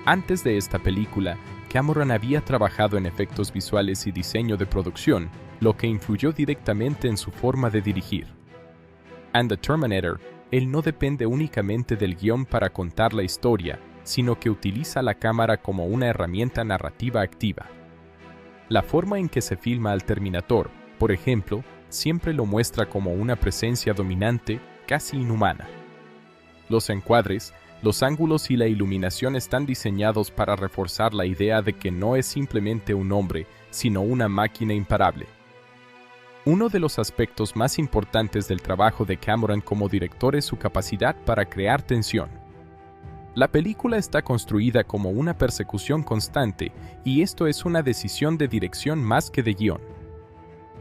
Antes de esta película, Cameron había trabajado en efectos visuales y diseño de producción, lo que influyó directamente en su forma de dirigir. En The Terminator, él no depende únicamente del guión para contar la historia, sino que utiliza la cámara como una herramienta narrativa activa. La forma en que se filma al Terminator, por ejemplo, siempre lo muestra como una presencia dominante, casi inhumana. Los encuadres, los ángulos y la iluminación están diseñados para reforzar la idea de que no es simplemente un hombre, sino una máquina imparable. Uno de los aspectos más importantes del trabajo de Cameron como director es su capacidad para crear tensión. La película está construida como una persecución constante, y esto es una decisión de dirección más que de guión.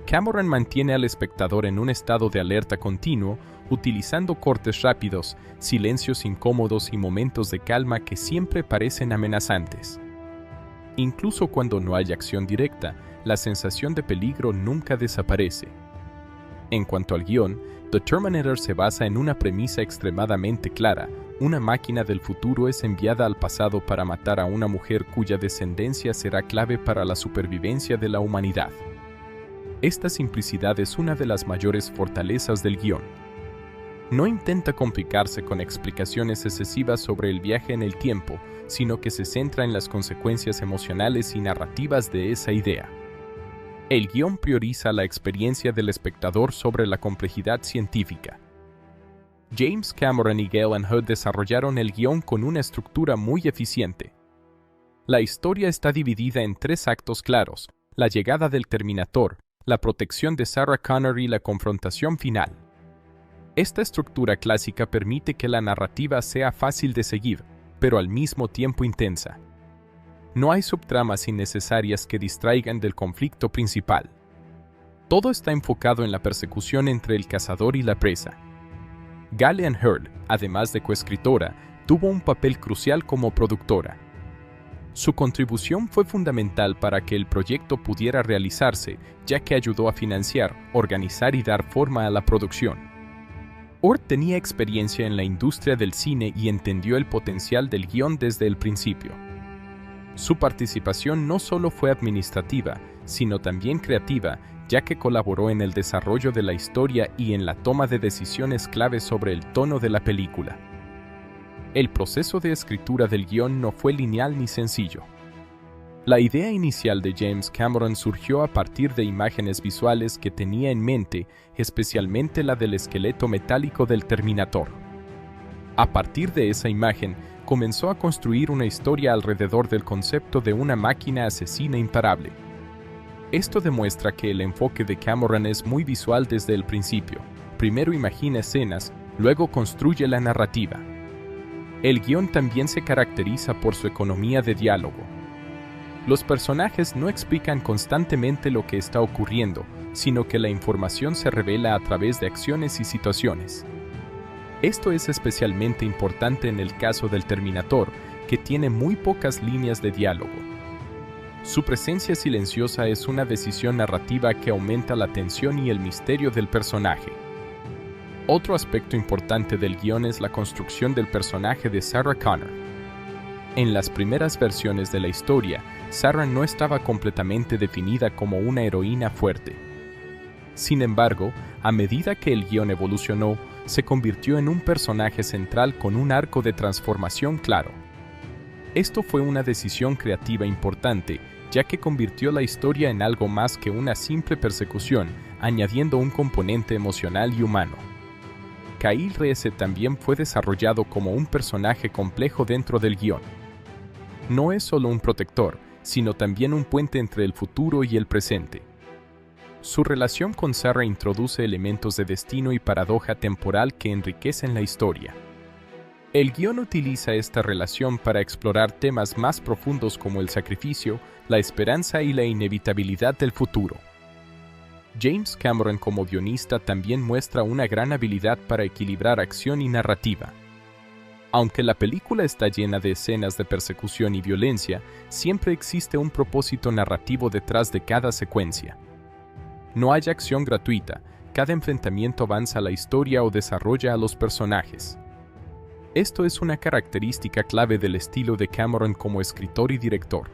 Cameron mantiene al espectador en un estado de alerta continuo, utilizando cortes rápidos, silencios incómodos y momentos de calma que siempre parecen amenazantes. Incluso cuando no hay acción directa, la sensación de peligro nunca desaparece. En cuanto al guión, The Terminator se basa en una premisa extremadamente clara: una máquina del futuro es enviada al pasado para matar a una mujer cuya descendencia será clave para la supervivencia de la humanidad. Esta simplicidad es una de las mayores fortalezas del guión. No intenta complicarse con explicaciones excesivas sobre el viaje en el tiempo, sino que se centra en las consecuencias emocionales y narrativas de esa idea. El guión prioriza la experiencia del espectador sobre la complejidad científica. James Cameron y Galen Hurd desarrollaron el guión con una estructura muy eficiente. La historia está dividida en 3 actos claros: la llegada del Terminator, la protección de Sarah Connor y la confrontación final. Esta estructura clásica permite que la narrativa sea fácil de seguir, pero al mismo tiempo intensa. No hay subtramas innecesarias que distraigan del conflicto principal. Todo está enfocado en la persecución entre el cazador y la presa. Galen Hurd, además de coescritora, tuvo un papel crucial como productora. Su contribución fue fundamental para que el proyecto pudiera realizarse, ya que ayudó a financiar, organizar y dar forma a la producción. Hurd tenía experiencia en la industria del cine y entendió el potencial del guión desde el principio. Su participación no solo fue administrativa, sino también creativa, ya que colaboró en el desarrollo de la historia y en la toma de decisiones clave sobre el tono de la película. El proceso de escritura del guión no fue lineal ni sencillo. La idea inicial de James Cameron surgió a partir de imágenes visuales que tenía en mente, especialmente la del esqueleto metálico del Terminator. A partir de esa imagen, comenzó a construir una historia alrededor del concepto de una máquina asesina imparable. Esto demuestra que el enfoque de Cameron es muy visual desde el principio. Primero imagina escenas, luego construye la narrativa. El guión también se caracteriza por su economía de diálogo. Los personajes no explican constantemente lo que está ocurriendo, sino que la información se revela a través de acciones y situaciones. Esto es especialmente importante en el caso del Terminator, que tiene muy pocas líneas de diálogo. Su presencia silenciosa es una decisión narrativa que aumenta la tensión y el misterio del personaje. Otro aspecto importante del guión es la construcción del personaje de Sarah Connor. En las primeras versiones de la historia, Sarah no estaba completamente definida como una heroína fuerte. Sin embargo, a medida que el guión evolucionó, se convirtió en un personaje central con un arco de transformación claro. Esto fue una decisión creativa importante, ya que convirtió la historia en algo más que una simple persecución, añadiendo un componente emocional y humano. Kyle Reese también fue desarrollado como un personaje complejo dentro del guión. No es solo un protector, sino también un puente entre el futuro y el presente. Su relación con Sarah introduce elementos de destino y paradoja temporal que enriquecen la historia. El guión utiliza esta relación para explorar temas más profundos como el sacrificio, la esperanza y la inevitabilidad del futuro. James Cameron como guionista también muestra una gran habilidad para equilibrar acción y narrativa. Aunque la película está llena de escenas de persecución y violencia, siempre existe un propósito narrativo detrás de cada secuencia. No hay acción gratuita, cada enfrentamiento avanza la historia o desarrolla a los personajes. Esto es una característica clave del estilo de Cameron como escritor y director.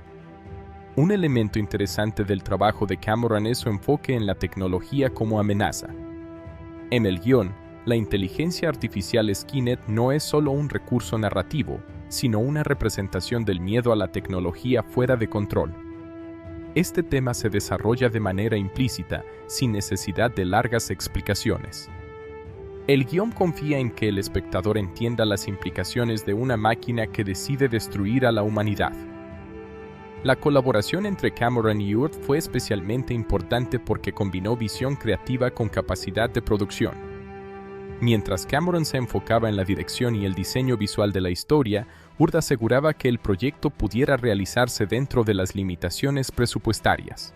Un elemento interesante del trabajo de Cameron es su enfoque en la tecnología como amenaza. En el guión, la inteligencia artificial Skynet no es solo un recurso narrativo, sino una representación del miedo a la tecnología fuera de control. Este tema se desarrolla de manera implícita, sin necesidad de largas explicaciones. El guión confía en que el espectador entienda las implicaciones de una máquina que decide destruir a la humanidad. La colaboración entre Cameron y Hurd fue especialmente importante porque combinó visión creativa con capacidad de producción. Mientras Cameron se enfocaba en la dirección y el diseño visual de la historia, Hurd aseguraba que el proyecto pudiera realizarse dentro de las limitaciones presupuestarias.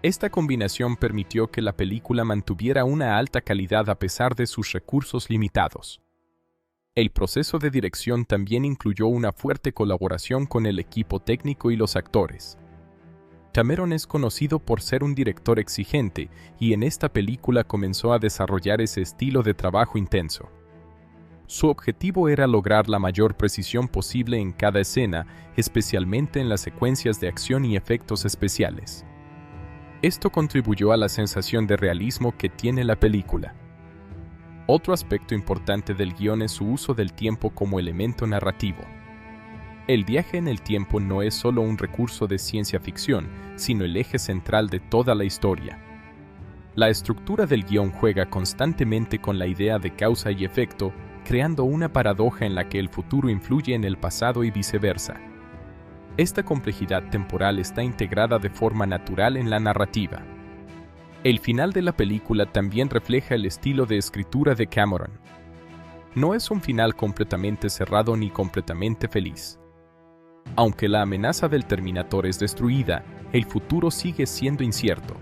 Esta combinación permitió que la película mantuviera una alta calidad a pesar de sus recursos limitados. El proceso de dirección también incluyó una fuerte colaboración con el equipo técnico y los actores. Cameron es conocido por ser un director exigente, y en esta película comenzó a desarrollar ese estilo de trabajo intenso. Su objetivo era lograr la mayor precisión posible en cada escena, especialmente en las secuencias de acción y efectos especiales. Esto contribuyó a la sensación de realismo que tiene la película. Otro aspecto importante del guión es su uso del tiempo como elemento narrativo. El viaje en el tiempo no es solo un recurso de ciencia ficción, sino el eje central de toda la historia. La estructura del guión juega constantemente con la idea de causa y efecto, creando una paradoja en la que el futuro influye en el pasado y viceversa. Esta complejidad temporal está integrada de forma natural en la narrativa. El final de la película también refleja el estilo de escritura de Cameron. No es un final completamente cerrado ni completamente feliz. Aunque la amenaza del Terminator es destruida, el futuro sigue siendo incierto.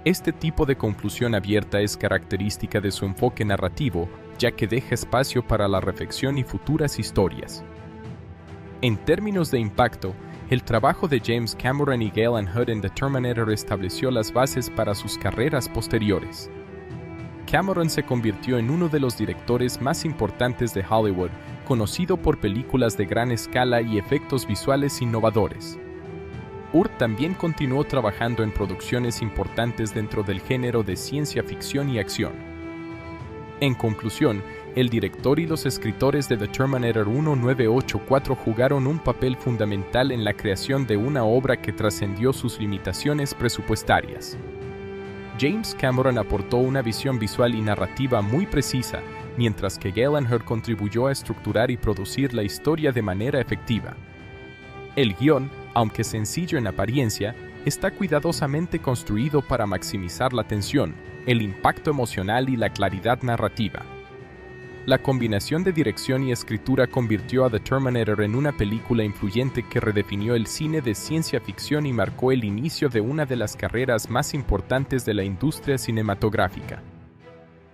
Este tipo de conclusión abierta es característica de su enfoque narrativo, ya que deja espacio para la reflexión y futuras historias. En términos de impacto, el trabajo de James Cameron y Galen Hurd en The Terminator estableció las bases para sus carreras posteriores. Cameron se convirtió en uno de los directores más importantes de Hollywood, conocido por películas de gran escala y efectos visuales innovadores. Hurd también continuó trabajando en producciones importantes dentro del género de ciencia ficción y acción. En conclusión, el director y los escritores de The Terminator 1984 jugaron un papel fundamental en la creación de una obra que trascendió sus limitaciones presupuestarias. James Cameron aportó una visión visual y narrativa muy precisa, mientras que Galen Hurd contribuyó a estructurar y producir la historia de manera efectiva. El guión, aunque sencillo en apariencia, está cuidadosamente construido para maximizar la tensión, el impacto emocional y la claridad narrativa. La combinación de dirección y escritura convirtió a The Terminator en una película influyente que redefinió el cine de ciencia ficción y marcó el inicio de una de las carreras más importantes de la industria cinematográfica.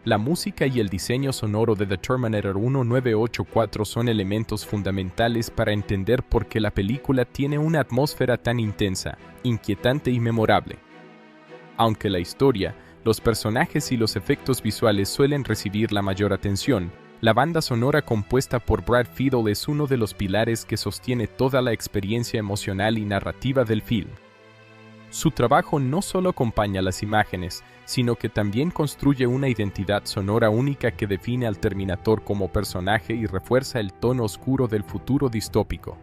La música y el diseño sonoro de The Terminator 1984 son elementos fundamentales para entender por qué la película tiene una atmósfera tan intensa, inquietante y memorable. Aunque la historia, los personajes y los efectos visuales suelen recibir la mayor atención, la banda sonora compuesta por Brad Fiedel es uno de los pilares que sostiene toda la experiencia emocional y narrativa del film. Su trabajo no solo acompaña las imágenes, sino que también construye una identidad sonora única que define al Terminator como personaje y refuerza el tono oscuro del futuro distópico.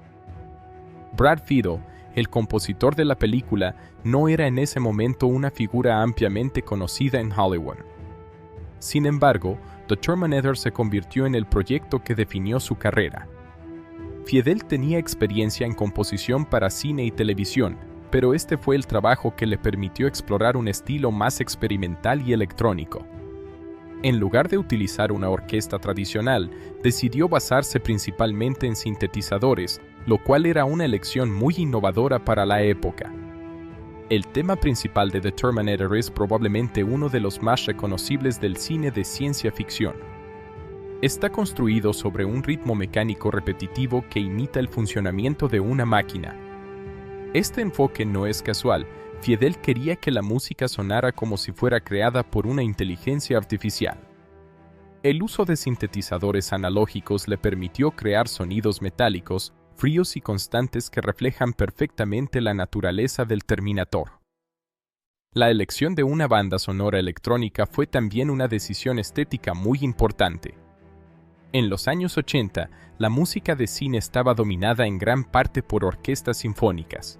Brad Fiedel, el compositor de la película, no era en ese momento una figura ampliamente conocida en Hollywood. Sin embargo, The Terminator se convirtió en el proyecto que definió su carrera. Fiedel tenía experiencia en composición para cine y televisión, pero este fue el trabajo que le permitió explorar un estilo más experimental y electrónico. En lugar de utilizar una orquesta tradicional, decidió basarse principalmente en sintetizadores, lo cual era una elección muy innovadora para la época. El tema principal de The Terminator es probablemente uno de los más reconocibles del cine de ciencia ficción. Está construido sobre un ritmo mecánico repetitivo que imita el funcionamiento de una máquina. Este enfoque no es casual. Fiedel quería que la música sonara como si fuera creada por una inteligencia artificial. El uso de sintetizadores analógicos le permitió crear sonidos metálicos, fríos y constantes que reflejan perfectamente la naturaleza del Terminator. La elección de una banda sonora electrónica fue también una decisión estética muy importante. En los años 80, la música de cine estaba dominada en gran parte por orquestas sinfónicas.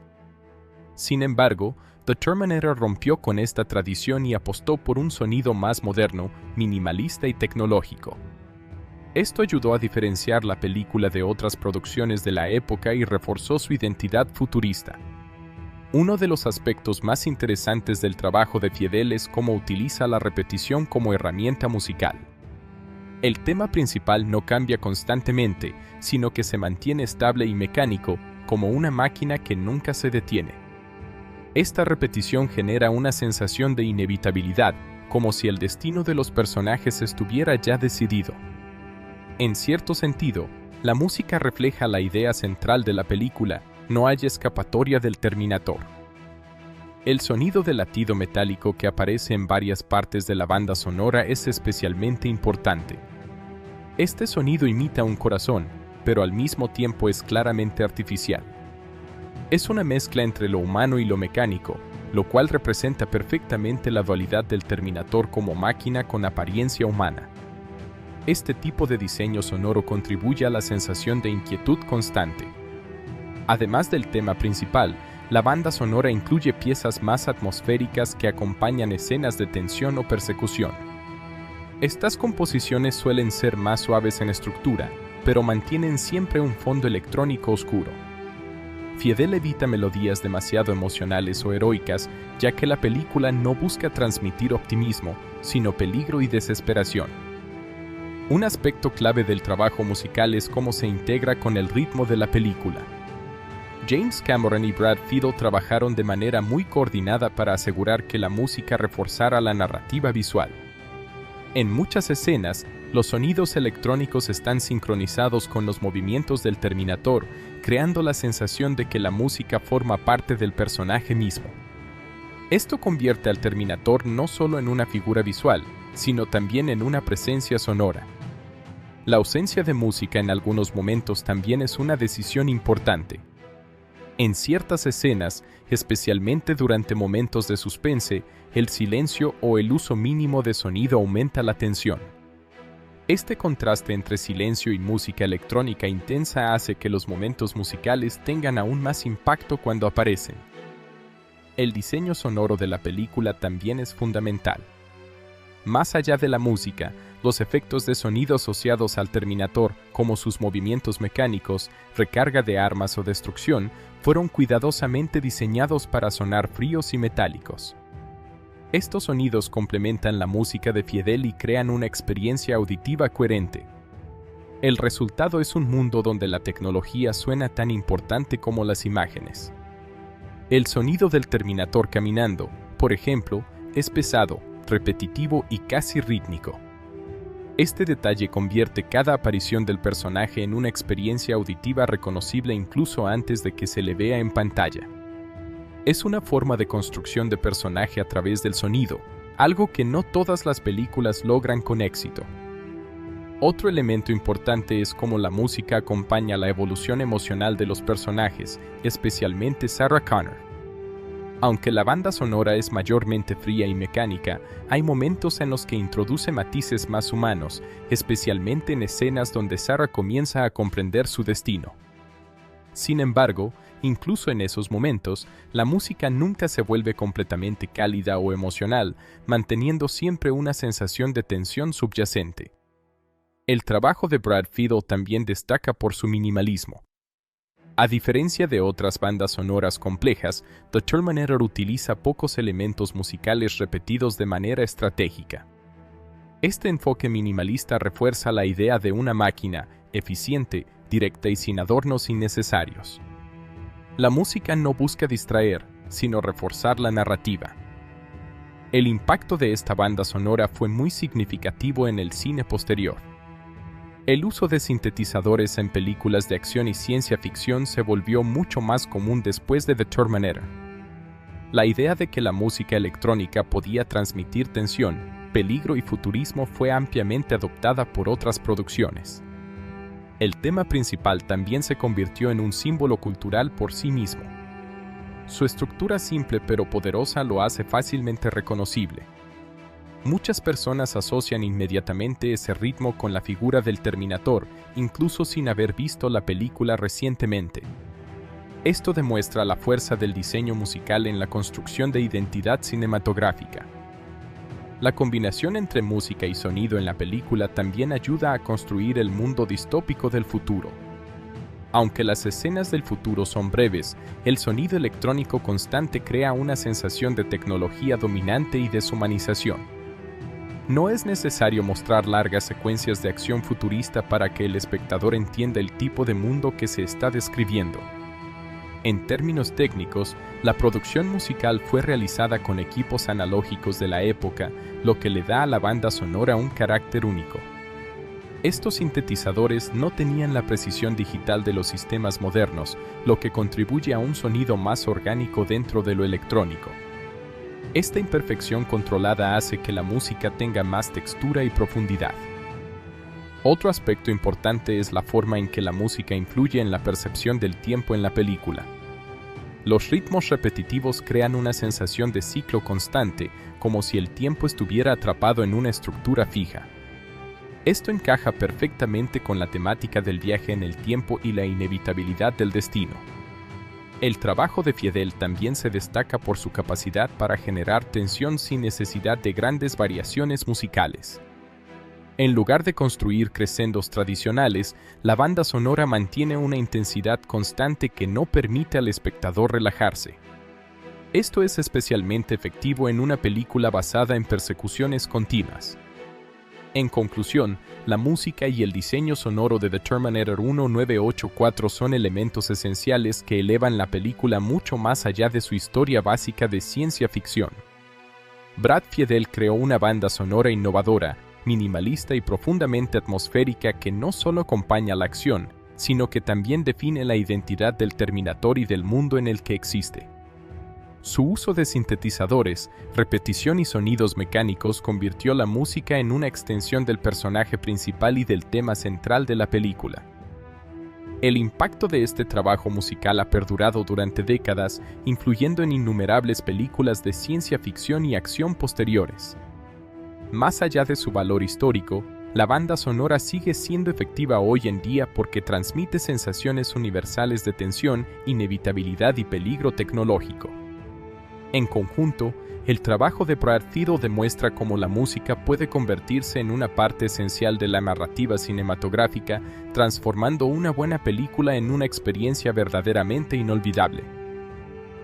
Sin embargo, The Terminator rompió con esta tradición y apostó por un sonido más moderno, minimalista y tecnológico. Esto ayudó a diferenciar la película de otras producciones de la época y reforzó su identidad futurista. Uno de los aspectos más interesantes del trabajo de Fiedel es cómo utiliza la repetición como herramienta musical. El tema principal no cambia constantemente, sino que se mantiene estable y mecánico, como una máquina que nunca se detiene. Esta repetición genera una sensación de inevitabilidad, como si el destino de los personajes estuviera ya decidido. En cierto sentido, la música refleja la idea central de la película: no hay escapatoria del Terminator. El sonido del latido metálico que aparece en varias partes de la banda sonora es especialmente importante. Este sonido imita un corazón, pero al mismo tiempo es claramente artificial. Es una mezcla entre lo humano y lo mecánico, lo cual representa perfectamente la dualidad del Terminator como máquina con apariencia humana. Este tipo de diseño sonoro contribuye a la sensación de inquietud constante. Además del tema principal, la banda sonora incluye piezas más atmosféricas que acompañan escenas de tensión o persecución. Estas composiciones suelen ser más suaves en estructura, pero mantienen siempre un fondo electrónico oscuro. Fiedel evita melodías demasiado emocionales o heroicas, ya que la película no busca transmitir optimismo, sino peligro y desesperación. Un aspecto clave del trabajo musical es cómo se integra con el ritmo de la película. James Cameron y Brad Fiedel trabajaron de manera muy coordinada para asegurar que la música reforzara la narrativa visual. En muchas escenas, los sonidos electrónicos están sincronizados con los movimientos del Terminator, creando la sensación de que la música forma parte del personaje mismo. Esto convierte al Terminator no solo en una figura visual, sino también en una presencia sonora. La ausencia de música en algunos momentos también es una decisión importante. En ciertas escenas, especialmente durante momentos de suspense, el silencio o el uso mínimo de sonido aumenta la tensión. Este contraste entre silencio y música electrónica intensa hace que los momentos musicales tengan aún más impacto cuando aparecen. El diseño sonoro de la película también es fundamental. Más allá de la música, los efectos de sonido asociados al Terminator, como sus movimientos mecánicos, recarga de armas o destrucción, fueron cuidadosamente diseñados para sonar fríos y metálicos. Estos sonidos complementan la música de Fiedel y crean una experiencia auditiva coherente. El resultado es un mundo donde la tecnología suena tan importante como las imágenes. El sonido del Terminator caminando, por ejemplo, es pesado, repetitivo y casi rítmico. Este detalle convierte cada aparición del personaje en una experiencia auditiva reconocible incluso antes de que se le vea en pantalla. Es una forma de construcción de personaje a través del sonido, algo que no todas las películas logran con éxito. Otro elemento importante es cómo la música acompaña la evolución emocional de los personajes, especialmente Sarah Connor. Aunque la banda sonora es mayormente fría y mecánica, hay momentos en los que introduce matices más humanos, especialmente en escenas donde Sarah comienza a comprender su destino. Sin embargo, incluso en esos momentos, la música nunca se vuelve completamente cálida o emocional, manteniendo siempre una sensación de tensión subyacente. El trabajo de Brad Fiedel también destaca por su minimalismo. A diferencia de otras bandas sonoras complejas, The Terminator utiliza pocos elementos musicales repetidos de manera estratégica. Este enfoque minimalista refuerza la idea de una máquina eficiente, directa y sin adornos innecesarios. La música no busca distraer, sino reforzar la narrativa. El impacto de esta banda sonora fue muy significativo en el cine posterior. El uso de sintetizadores en películas de acción y ciencia ficción se volvió mucho más común después de The Terminator. La idea de que la música electrónica podía transmitir tensión, peligro y futurismo fue ampliamente adoptada por otras producciones. El tema principal también se convirtió en un símbolo cultural por sí mismo. Su estructura simple pero poderosa lo hace fácilmente reconocible. Muchas personas asocian inmediatamente ese ritmo con la figura del Terminator, incluso sin haber visto la película recientemente. Esto demuestra la fuerza del diseño musical en la construcción de identidad cinematográfica. La combinación entre música y sonido en la película también ayuda a construir el mundo distópico del futuro. Aunque las escenas del futuro son breves, el sonido electrónico constante crea una sensación de tecnología dominante y deshumanización. No es necesario mostrar largas secuencias de acción futurista para que el espectador entienda el tipo de mundo que se está describiendo. En términos técnicos, la producción musical fue realizada con equipos analógicos de la época, lo que le da a la banda sonora un carácter único. Estos sintetizadores no tenían la precisión digital de los sistemas modernos, lo que contribuye a un sonido más orgánico dentro de lo electrónico. Esta imperfección controlada hace que la música tenga más textura y profundidad. Otro aspecto importante es la forma en que la música influye en la percepción del tiempo en la película. Los ritmos repetitivos crean una sensación de ciclo constante, como si el tiempo estuviera atrapado en una estructura fija. Esto encaja perfectamente con la temática del viaje en el tiempo y la inevitabilidad del destino. El trabajo de Fiedel también se destaca por su capacidad para generar tensión sin necesidad de grandes variaciones musicales. En lugar de construir crescendos tradicionales, la banda sonora mantiene una intensidad constante que no permite al espectador relajarse. Esto es especialmente efectivo en una película basada en persecuciones continuas. En conclusión, la música y el diseño sonoro de The Terminator 1984 son elementos esenciales que elevan la película mucho más allá de su historia básica de ciencia ficción. Brad Fiedel creó una banda sonora innovadora, minimalista y profundamente atmosférica que no solo acompaña la acción, sino que también define la identidad del Terminator y del mundo en el que existe. Su uso de sintetizadores, repetición y sonidos mecánicos convirtió la música en una extensión del personaje principal y del tema central de la película. El impacto de este trabajo musical ha perdurado durante décadas, influyendo en innumerables películas de ciencia ficción y acción posteriores. Más allá de su valor histórico, la banda sonora sigue siendo efectiva hoy en día porque transmite sensaciones universales de tensión, inevitabilidad y peligro tecnológico. En conjunto, el trabajo de Brad Fiedel demuestra cómo la música puede convertirse en una parte esencial de la narrativa cinematográfica, transformando una buena película en una experiencia verdaderamente inolvidable.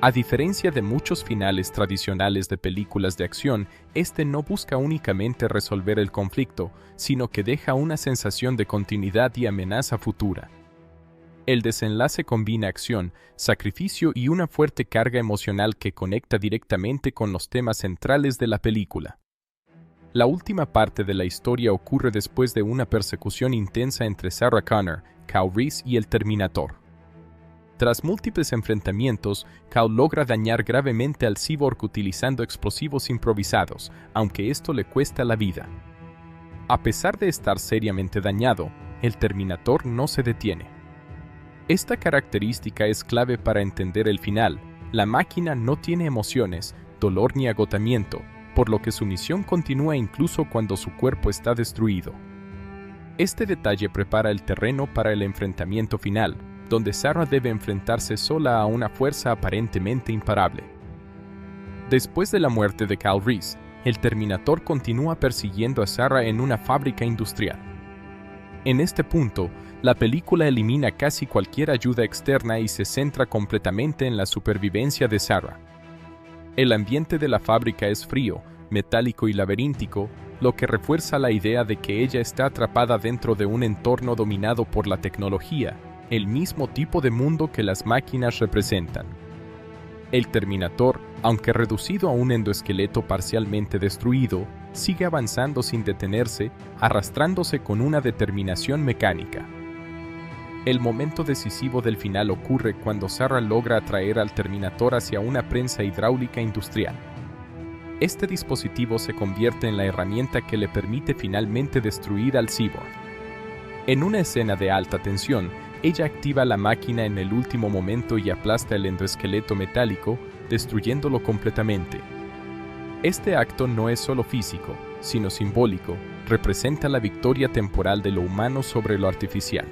A diferencia de muchos finales tradicionales de películas de acción, este no busca únicamente resolver el conflicto, sino que deja una sensación de continuidad y amenaza futura. El desenlace combina acción, sacrificio y una fuerte carga emocional que conecta directamente con los temas centrales de la película. La última parte de la historia ocurre después de una persecución intensa entre Sarah Connor, Kyle Reese y el Terminator. Tras múltiples enfrentamientos, Kyle logra dañar gravemente al cyborg utilizando explosivos improvisados, aunque esto le cuesta la vida. A pesar de estar seriamente dañado, el Terminator no se detiene. Esta característica es clave para entender el final. La máquina no tiene emociones, dolor ni agotamiento, por lo que su misión continúa incluso cuando su cuerpo está destruido. Este detalle prepara el terreno para el enfrentamiento final, donde Sarah debe enfrentarse sola a una fuerza aparentemente imparable. Después de la muerte de Kyle Reese, el Terminator continúa persiguiendo a Sarah en una fábrica industrial. En este punto, la película elimina casi cualquier ayuda externa y se centra completamente en la supervivencia de Sarah. El ambiente de la fábrica es frío, metálico y laberíntico, lo que refuerza la idea de que ella está atrapada dentro de un entorno dominado por la tecnología, el mismo tipo de mundo que las máquinas representan. El Terminator, aunque reducido a un endoesqueleto parcialmente destruido, sigue avanzando sin detenerse, arrastrándose con una determinación mecánica. El momento decisivo del final ocurre cuando Sarah logra atraer al Terminator hacia una prensa hidráulica industrial. Este dispositivo se convierte en la herramienta que le permite finalmente destruir al cyborg. En una escena de alta tensión, ella activa la máquina en el último momento y aplasta el endoesqueleto metálico, destruyéndolo completamente. Este acto no es solo físico, sino simbólico, representa la victoria temporal de lo humano sobre lo artificial.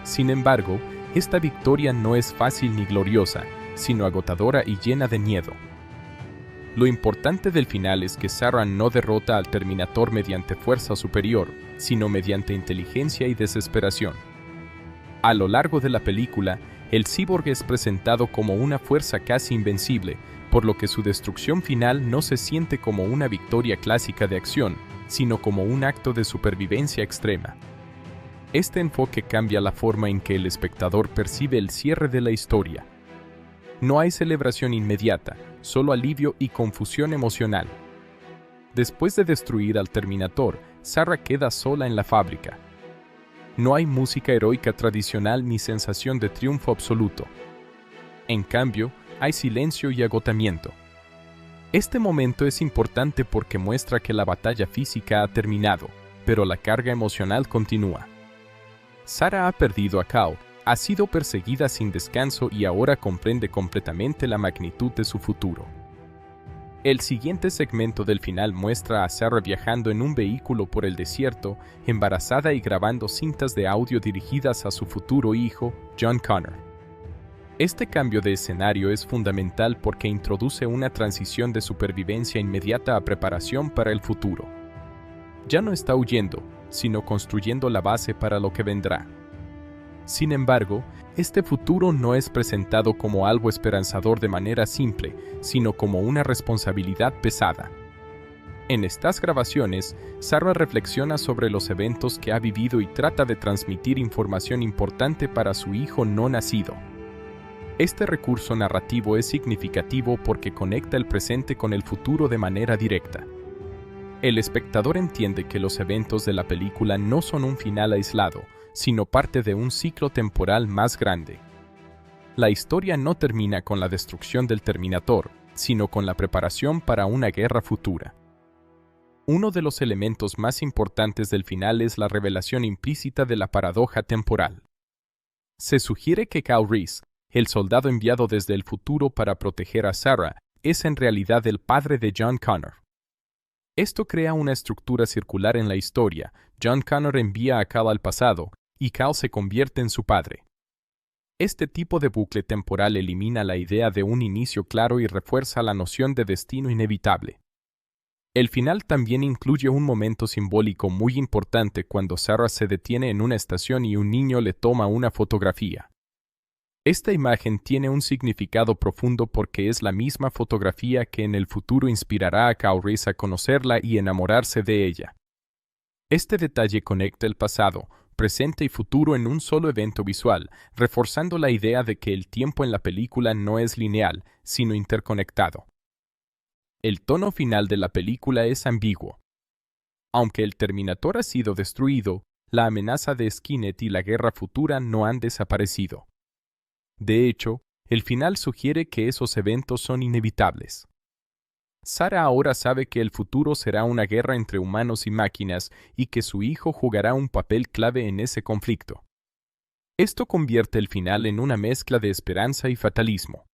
Sin embargo, esta victoria no es fácil ni gloriosa, sino agotadora y llena de miedo. Lo importante del final es que Sarah no derrota al Terminator mediante fuerza superior, sino mediante inteligencia y desesperación. A lo largo de la película, el cyborg es presentado como una fuerza casi invencible, por lo que su destrucción final no se siente como una victoria clásica de acción, sino como un acto de supervivencia extrema. Este enfoque cambia la forma en que el espectador percibe el cierre de la historia. No hay celebración inmediata, solo alivio y confusión emocional. Después de destruir al Terminator, Sarah queda sola en la fábrica. No hay música heroica tradicional ni sensación de triunfo absoluto. En cambio, hay silencio y agotamiento. Este momento es importante porque muestra que la batalla física ha terminado, pero la carga emocional continúa. Sarah ha perdido a Cal, ha sido perseguida sin descanso y ahora comprende completamente la magnitud de su futuro. El siguiente segmento del final muestra a Sarah viajando en un vehículo por el desierto, embarazada y grabando cintas de audio dirigidas a su futuro hijo, John Connor. Este cambio de escenario es fundamental porque introduce una transición de supervivencia inmediata a preparación para el futuro. Ya no está huyendo, sino construyendo la base para lo que vendrá. Sin embargo, este futuro no es presentado como algo esperanzador de manera simple, sino como una responsabilidad pesada. En estas grabaciones, Sarah reflexiona sobre los eventos que ha vivido y trata de transmitir información importante para su hijo no nacido. Este recurso narrativo es significativo porque conecta el presente con el futuro de manera directa. El espectador entiende que los eventos de la película no son un final aislado, sino parte de un ciclo temporal más grande. La historia no termina con la destrucción del Terminator, sino con la preparación para una guerra futura. Uno de los elementos más importantes del final es la revelación implícita de la paradoja temporal. Se sugiere que Kyle Reese, el soldado enviado desde el futuro para proteger a Sarah, es en realidad el padre de John Connor. Esto crea una estructura circular en la historia. John Connor envía a Cal al pasado, y Cal se convierte en su padre. Este tipo de bucle temporal elimina la idea de un inicio claro y refuerza la noción de destino inevitable. El final también incluye un momento simbólico muy importante cuando Sarah se detiene en una estación y un niño le toma una fotografía. Esta imagen tiene un significado profundo porque es la misma fotografía que en el futuro inspirará a Kyle Reese a conocerla y enamorarse de ella. Este detalle conecta el pasado, presente y futuro en un solo evento visual, reforzando la idea de que el tiempo en la película no es lineal, sino interconectado. El tono final de la película es ambiguo. Aunque el Terminator ha sido destruido, la amenaza de Skynet y la guerra futura no han desaparecido. De hecho, el final sugiere que esos eventos son inevitables. Sarah ahora sabe que el futuro será una guerra entre humanos y máquinas y que su hijo jugará un papel clave en ese conflicto. Esto convierte el final en una mezcla de esperanza y fatalismo.